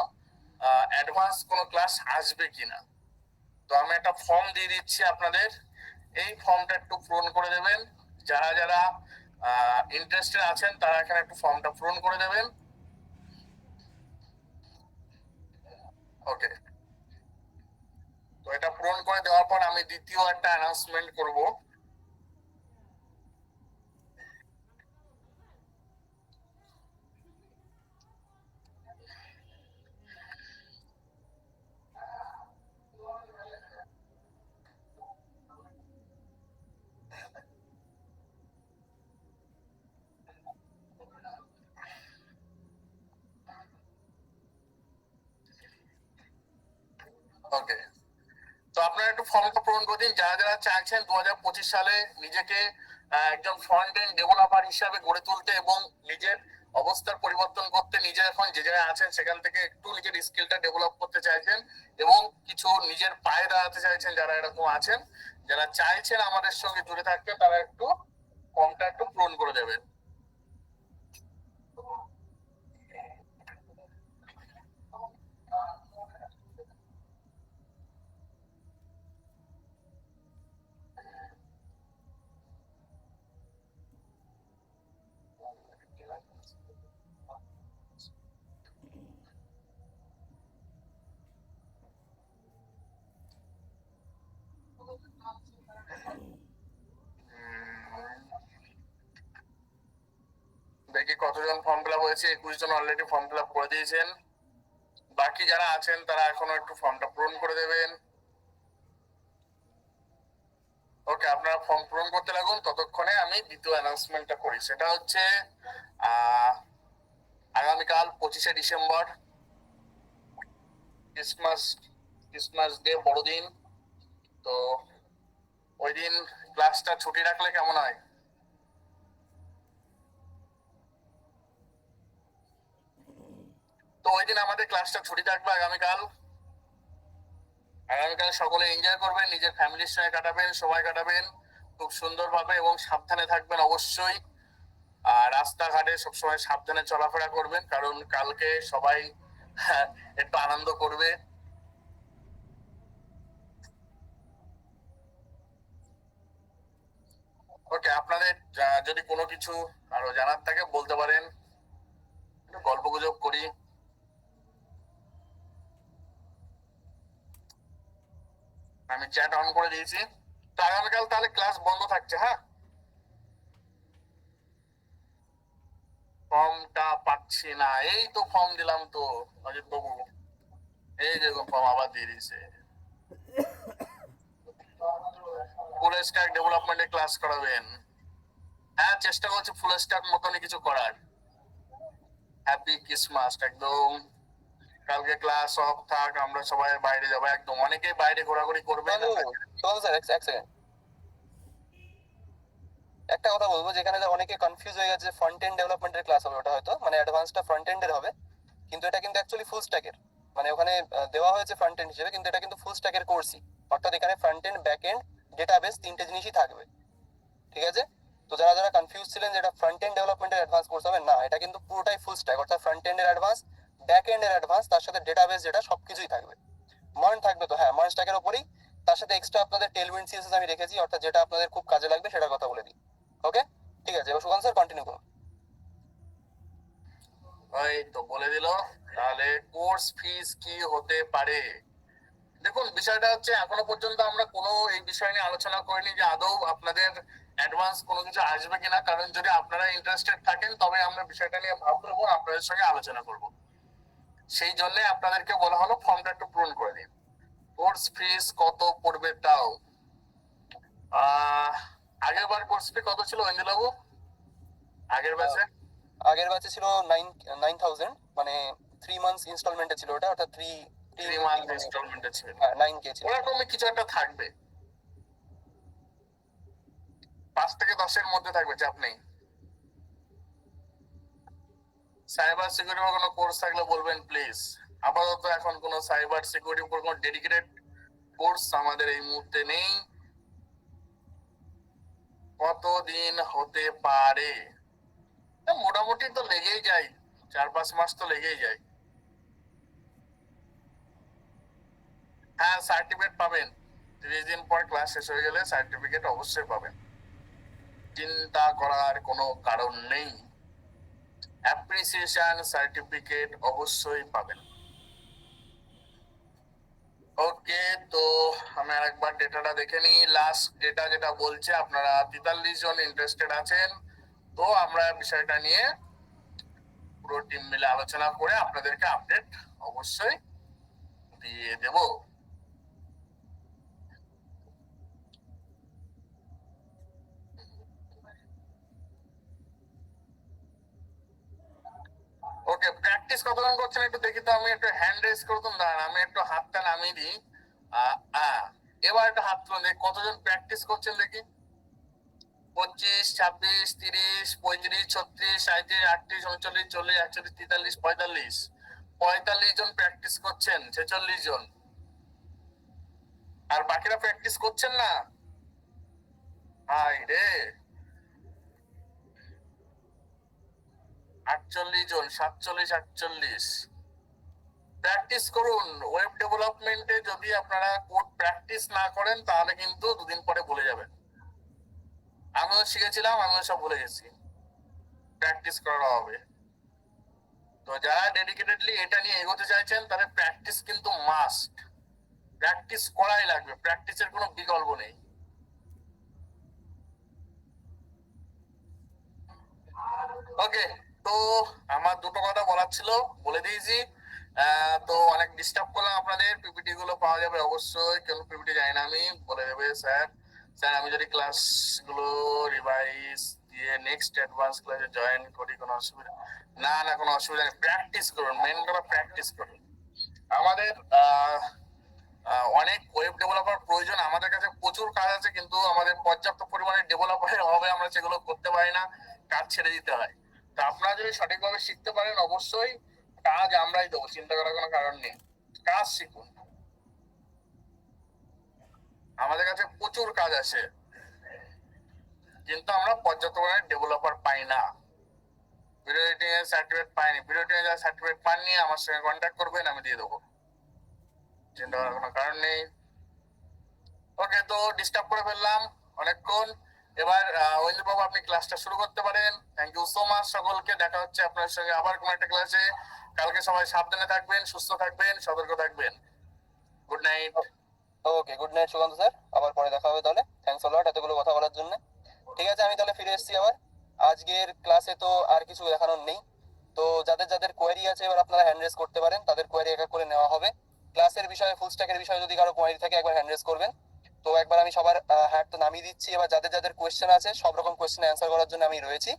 অ্যাডভান্স কোনো ক্লাস আসবে কিনা। তো আমি একটা ফর্ম দিয়ে দিচ্ছি আপনাদের, এই ফর্মটা একটু পূরণ করে দেবেন। যারা যারা ইন্টারেস্টেড আছেন তারা এখানে একটু ফর্মটা পূরণ করে দেবেন। ওকে, তো এটা পূরণ করে দেওয়ার পর আমি দ্বিতীয় একটা অ্যানাউন্সমেন্ট করব। ওকে, তো আপনারা একটু ফর্মটা পূরণ করে দিন। যারা যারা চাইছেন 2025 সালে নিজেকে একজন ফ্রন্ট এন্ড ডেভেলপার হিসাবে গড়ে তুলতে এবং নিজের অবস্থার পরিবর্তন করতে, নিজে এখন যে জায়গায় আছেন সেখান থেকে একটু নিজের স্কিলটা ডেভেলপ করতে চাইছেন এবং কিছু নিজের পায়ে দাঁড়াতে চাইছেন, যারা এরকম আছেন, যারা চাইছেন আমাদের সঙ্গে জুড়ে থাকতে, তারা একটু ফর্মটা একটু পূরণ করে দেবেন। দেখি কতজন ফর্ম ফিল আপ হয়েছে। 21 জন অলরেডি ফর্ম ফিল আপ করে দিয়েছেন। বাকি যারা আছেন তারা এখনো একটু ফর্মটা পূরণ করে দেবেন। ওকে, আপনারা ফর্ম পূরণ করতে লাগুন, ততক্ষণে আমি দ্বিতীয় অ্যানাউন্সমেন্টটা করি। সেটা হচ্ছে আগামীকাল 25শে ডিসেম্বর, ক্রিসমাস ক্রিসমাস ডে, বড়দিন। তো ওই দিন ক্লাসটা ছুটি রাখলে কেমন হয়? তো ওই দিন আমাদের ক্লাসটা ছুটি থাকবে আগামীকাল। আগামীকাল সকলে এনজয় করবেন, নিজের ফ্যামিলির সঙ্গে কাটাবেন, সময় কাটাবেন খুব সুন্দরভাবে এবং সাবধানে থাকবেন অবশ্যই। আর রাস্তাঘাটে সবসময় সাবধানে চলাফেরা করবেন, কারণ কালকে সবাই একটু আনন্দ করবে। ওকে, আপনাদের যদি কোনো কিছু আরো জানার থাকে বলতে পারেন, একটু গল্প গুজব করি। আমি চ্যাট অন করে দিয়েছি। তো আগামীকাল তাহলে ক্লাস বন্ধ থাকছে, হ্যাঁ? ফর্মটা পাচ্ছি না। এই তো ফর্ম দিলাম তো অজিত বাবু, এই যে ফর্ম আবার দিয়ে দিয়েছে। ফুল স্ট্যাক ডেভেলপমেন্টে ক্লাস করাবেন? হ্যাঁ, চেষ্টা করছি ফুল স্ট্যাক মতনই কিছু করার। Happy Christmas. একদম কালকে ক্লাস অফ থাক, আমরা সবাই বাইরে যাবো। একদম অনেকেই বাইরে ঘোরাঘুরি করবে। স্যার এক সেকেন্ড, একটা কথা বলবো, যেখানে অনেকে কনফিউজ হয়ে গেছে, ফ্রন্ট এন্ড ডেভেলপমেন্টের ক্লাস হবে, ওটা হয়তো মানে অ্যাডভান্সটা ফ্রন্ট এন্ডের হবে, কিন্তু এটা কিন্তু অ্যাকচুয়ালি ফুল স্ট্যাকের। মানে ওখানে দেওয়া হয়েছে ফ্রন্ট এন্ড হিসেবে, কিন্তু এটা কিন্তু ফুল স্ট্যাকের কোর্সই। অর্থাৎ এখানে front end, back end, database, তিনটে জিনিসই থাকবে। ঠিক আছে? তো যারা যারা কনফিউজ ছিলেন যে এটা ফ্রন্ট এন্ড ডেভেলপমেন্টের অ্যাডভান্স কোর্স হবে, না, এটা কিন্তু পুরোটাই ফুল স্ট্যাক, অর্থাৎ ফ্রন্ট এন্ডের অ্যাডভান্স, ব্যাক এন্ডের অ্যাডভান্স, তার সাথে ডেটাবেস, যেটা সবকিছুই থাকবে। মার্ন থাকবে তো, হ্যাঁ, মার্ন স্ট্যাকের উপরই। তার সাথে এক্সট্রা আপনাদের টেলউইন্ড সিএসএস আমি রেখেছি, অর্থাৎ যেটা আপনাদের খুব কাজে লাগবে সেটার কথা বলে দিই। ওকে, ঠিক আছে, এবার সুকান্ত স্যার কন্টিনিউ করুন। ওই তো বলে দিল। তাহলে কোর্স ফিস কি হতে পারে? দেখুন, বিষয়টা হচ্ছে এখনো পর্যন্ত আমরা কোনো এই বিষয় নিয়ে আলোচনা করিনি যে আদৌ আপনাদের অ্যাডভান্স কোনো কিছু আসবে কিনা। কারণ যদি আপনারা ইন্টারেস্টেড থাকেন তবে আমরা বিষয়টা নিয়ে ভাববো এবং আপনাদের সঙ্গে আলোচনা করব। সেই জন্য আপনাদেরকে বলা হলো ফর্মটা একটু পূরণ করে দিন। কোর্স ফিস কত পড়বে তাও? আগের বার কোর্স ফি কত ছিল বাবু? আগের ব্যাচে আগের ব্যাচে ছিল 9,000, মানে 3 মান্থস ইনস্টলমেন্টে ছিল ওটা, অর্থাৎ 3 মান্থ ইনস্টলমেন্টে ছিল। 9K ছিল। ওরকমই কিছু একটা থাকবে, 5 থেকে 10-এর মধ্যে থাকবে, চাপ নেই। সাইবার সিকিউরিটি কোনো কোর্স থাকলে বলবেন প্লিজ। আপাতত এখন কোনো সাইবার সিকিউরিটির উপর কোনো ডেডিকেটেড কোর্স আমাদের এই মুহূর্তে নেই। কতদিন হতে পারে? মোটামুটি তো লেগেই যায়, 4-5 মাস তো লেগেই যায়। হ্যাঁ, সার্টিফিকেট পাবেন। 30 দিন পর ক্লাস শেষ হয়ে গেলে সার্টিফিকেট অবশ্যই পাবেন, চিন্তা করার কোনো কারণ নেই। অ্যাপ্রিসিয়েশন সার্টিফিকেট অবশ্যই পাবেন। ওকে, তো আমি আরেকবার ডেটাটা দেখে নিই। লাস্ট ডেটা যেটা বলছে আপনারা 43 জন ইন্টারেস্টেড আছেন। তো আমরা বিষয়টা নিয়ে পুরো টিম মিলে আলোচনা করে আপনাদেরকে আপডেট অবশ্যই দিয়ে দেব। ওকে, প্র্যাকটিস কতক্ষণ করছেন একটু দেখি তো। আমি একটু হ্যান্ড রেজ করে দিন, দাঁড়ান আমি একটু হাতটা নামিয়ে দিই। আহ, আহ। এবার একটা হাত তুলে দেখি কতজন প্র্যাকটিস করছেন দেখি। 25, 26, 30, 35, 36, 37, 38, 39, 40, 41, 43, 45, 45 জন প্র্যাকটিস করছেন, 46 জন। আর বাকিরা প্র্যাকটিস করছেন না। হাই রে, 48 জন, 47, 48। প্র্যাকটিস করুন। ওয়েব ডেভেলপমেন্টে যদি আপনারা কোড প্র্যাকটিস না করেন তাহলে কিন্তু দুদিন পরে ভুলে যাবেন। আমিও শিখেছিলাম, আমিও সব ভুলে গেছি। প্র্যাকটিস করা হবে। তো যারা ডেডিকেটেডলি এটা নিয়ে এগোতে চাইছেন তাদের প্র্যাকটিস কিন্তু মাস্ট। প্র্যাকটিস করাই লাগবে, প্র্যাকটিসের কোনো বিকল্প নেই। ওকে, তো আমার দুটো কথা বলার ছিল, বলে দিয়েছি। তো অনেক ডিস্টার্ব করলাম আপনাদের। পিপিটি গুলো পাওয়া যাবে অবশ্যই, কেন পিপিটি যায় না আমি বলে দেবে স্যার। স্যার আমি যদি ক্লাস গুলো রিভাইজ দিয়ে নেক্সট অ্যাডভান্স ক্লাসে জয়েন করি কোনো অসুবিধা? না না, কোনো অসুবিধা নেই। প্র্যাকটিস করুন, মেন কথা প্র্যাকটিস করুন। আমাদের অনেক ওয়েব ডেভেলপার প্রয়োজন, আমাদের কাছে প্রচুর কাজ আছে, কিন্তু আমাদের পর্যাপ্ত পরিমাণে ডেভেলপারের অভাবে আমরা সেগুলো করতে পারি না, কাজ ছেড়ে দিতে হয়। তো আপনারা যদি সঠিকভাবে শিখতে পারেন অবশ্যই কাজ আমরাই দেবো, চিন্তা করার কোনো কারণ নেই। কাজ শিখুন, আমাদের কাছে প্রচুর কাজ আছে, কিন্তু আমরা পর্যাপ্ত পরিমাণে ডেভেলপার পাই না। ভিডিও এডিটিং এর সার্টিফিকেট পাইনি, ভিডিও এডিটিং এর সার্টিফিকেট পাননি, আমার সঙ্গে কন্ট্যাক্ট করবেন, আমি দিয়ে দেবো, চিন্তা করার কোনো কারণ নেই। ওকে, তো ডিস্টার্ব করে ফেললাম অনেকক্ষণ। এবার ঐন্দ্র বাবু আপনি ক্লাসটা শুরু করতে পারেন। থ্যাংক ইউ সো মাচ সকলকে। দেখা হচ্ছে আপনার সঙ্গে আবার কোনো একটা ক্লাসে। কালকে সবাই সাবধানে থাকবেন, সুস্থ থাকবেন, সতর্ক থাকবেন। Good night. Okay, good night Sukanta sir, আবার পরে দেখা হবে তাহলে। থ্যাংকস আ লট এতগুলো কথা বলার জন্য। ঠিক আছে, আমি তাহলে ফিরে এসেছি আবার। আজকের ক্লাসে তো আর কিছু দেখানোর নেই। তো যাদের যাদের কোয়েরি আছে এবার আপনারা হ্যান্ড রেজ করতে পারেন, তাদের কোয়েরি এক এক করে নেওয়া হবে। ক্লাসের বিষয়ে, ফুল স্ট্যাকের বিষয়ে যদি কারো কোয়েরি থাকে একবার হ্যান্ড রেজ করবেন। তো একবার আমি সবার হ্যান্ড তো নামিয়ে দিচ্ছি। এবার যাদের যাদের কোয়েশ্চেন আছে সব রকম কোয়েশ্চেন অ্যান্সার করার জন্য আমি রয়েছি।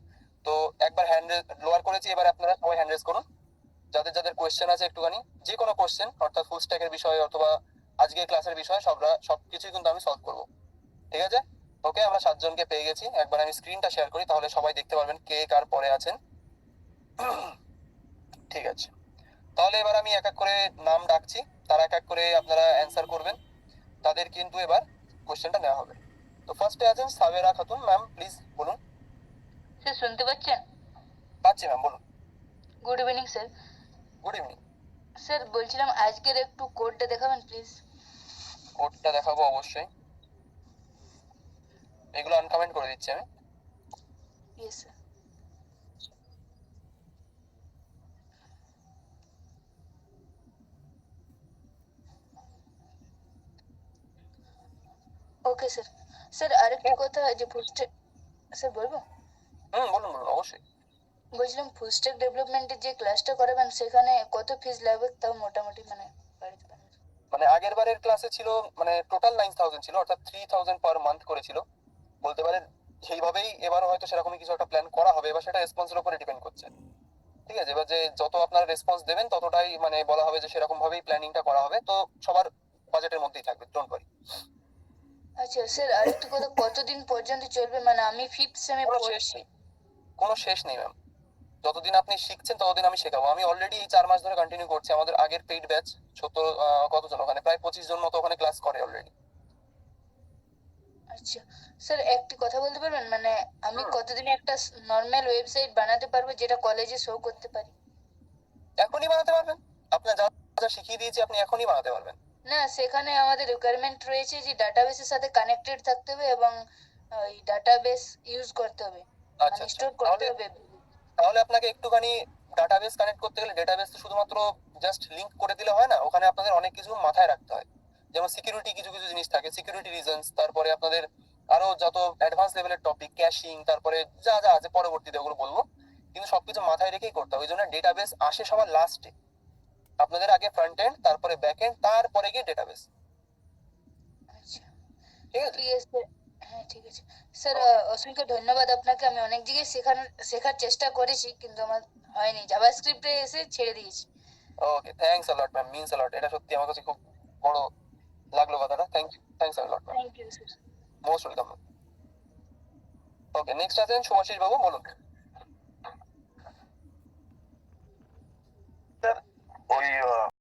তো একবার হ্যান্ড রেজ লোয়ার করেছি, এবার আপনারা সবাই হ্যান্ড রেজ করুন। যাদের যাদের কোয়েশ্চেন আছে একটুখানি, যে কোনো কোয়েশ্চেন, অর্থাৎ ফুল স্ট্যাকের বিষয়ে অথবা আজকের ক্লাসের বিষয়ে, সবকিছুই কিন্তু আমি সলভ করবো। ঠিক আছে? ওকে, আমরা 7 জনকে পেয়ে গেছি। একবার আমি স্ক্রিনটা শেয়ার করি, তাহলে সবাই দেখতে পারবেন কে কার পরে আছেন। ঠিক আছে, তাহলে এবার আমি এক এক করে নাম ডাকছি, তারা এক এক করে আপনারা অ্যান্সার করবেন। তাদের কিন্তু এবার কোশ্চেনটা নেওয়া হবে। তো ফার্স্টে আছেন সাবেরা খাতুন ম্যাম, প্লিজ বলুন। স্যার শুনতে পাচ্ছেন? পাচ্ছি ম্যাম, বলুন। Good evening sir. Good evening. Sir বলছিলাম আজকের একটু কোডটা দেখাবেন প্লিজ। কোডটা দেখাবো অবশ্যই, এগুলো আনকমেন্ট করে দিচ্ছি আমি। Yes sir. Okay sir. Sir আরেকটা কথা, যে ফুল স্ট্যাক, স্যার বলবো? বলুন বলুন, অবশ্যই। বলছিলাম ফুল স্ট্যাক ডেভেলপমেন্টের যে ক্লাসটা করাবেন সেখানে কত ফিস লাগবে, তাও মোটামুটি মানে বাড়িতে বানাতে। মানে আগের বারের ক্লাসে ছিল, মানে টোটাল 9,000 ছিল, অর্থাৎ 3,000 পার মান্থ করেছিল বলতে পারেন। সেইভাবেই এবার হয়তো সেরকমই কিছু একটা প্ল্যান করা হবে, এবার সেটা রেসপন্সের উপরে ডিপেন্ড করছে। ঠিক আছে, এবার যে যত আপনারা রেসপন্স দেবেন ততটাই মানে বলা হবে যে সেরকম ভাবেই প্ল্যানিংটা করা হবে। তো সবার বাজেটের মধ্যেই থাকবে, ডোন্ট ওয়ারি। আচ্ছা স্যার, আরেকটা কথা, কতদিন পর্যন্ত চলবে? মানে আমি ফিফথ সেমে কোনো শেষ পড়ছি। নেই, কোনো শেষ নেই ম্যাম। যতদিন আপনি শিখছেন ততদিন আমি শেখাবো। আমি অলরেডি এই 4 মাস ধরে কন্টিনিউ করছি। আমাদের আগের পেইড ব্যাচ 70 কতজন ওখানে, প্রায় 25 জন মতো ওখানে ক্লাস করে অলরেডি। আচ্ছা স্যার, একটি কথা বলতে পারবেন, মানে আমি কতদিনে একটা নর্মাল ওয়েবসাইট বানাতে পারবো যেটা কলেজে শো করতে পারি? এখনই বানাতে পারবেন, আপনার যা যা শিখিয়ে দিয়েছি আপনি এখনই বানাতে পারবেন। না, সেখানে আমাদের রিকোয়ারমেন্ট রয়েছে যে ডাটাবেসের সাথে কানেক্টেড থাকতে হবে এবং ওই ডাটাবেস ইউজ করতে হবে, আচ্ছা মানে আচ্ছা, স্টোর করতে হবে। তাহলে আপনাকে একটুখানি ডাটাবেস কানেক্ট করতে গেলে, ডাটাবেস তো শুধুমাত্র জাস্ট লিংক করে দিলে হয় না, ওখানে আপনাদের অনেক কিছু মাথায় রাখতে হয়। যেমন সিকিউরিটি, কিছু কিছু জিনিস থাকে, সিকিউরিটি রিজনস, তারপরে আপনাদের আরো যত অ্যাডভান্স লেভেলের টপিক, ক্যাশিং, তারপরে যা যা আছে পরবর্তীতে ওগুলো বলবো। কিন্তু সবকিছু মাথায় রেখেই করতে হবে, ওই জন্য ডেটাবেস আসে সবার লাস্টে। আপনাদের আগে ফ্রন্ট এন্ড, তারপরে ব্যাক এন্ড, তারপরে গিয়ে ডেটাবেস। আচ্ছা ঠিক আছে? ঠিক আছে। হ্যাঁ ঠিক আছে স্যার, অসংখ্য ধন্যবাদ আপনাকে। আমি অনেক জায়গায় শেখার চেষ্টা করেছি কিন্তু আমার হয়নি, জাভাস্ক্রিপ্টে এসে ছেড়ে দিয়েছি। Okay, thanks a lot ma'am, means a lot. এটা সত্যি আমার কাছে খুব বড় লাগলো কথাটা, thanks a lot ma'am, thank you sir. Most welcome. Okay, next আছেন শুভাশিস বাবু, বলুন।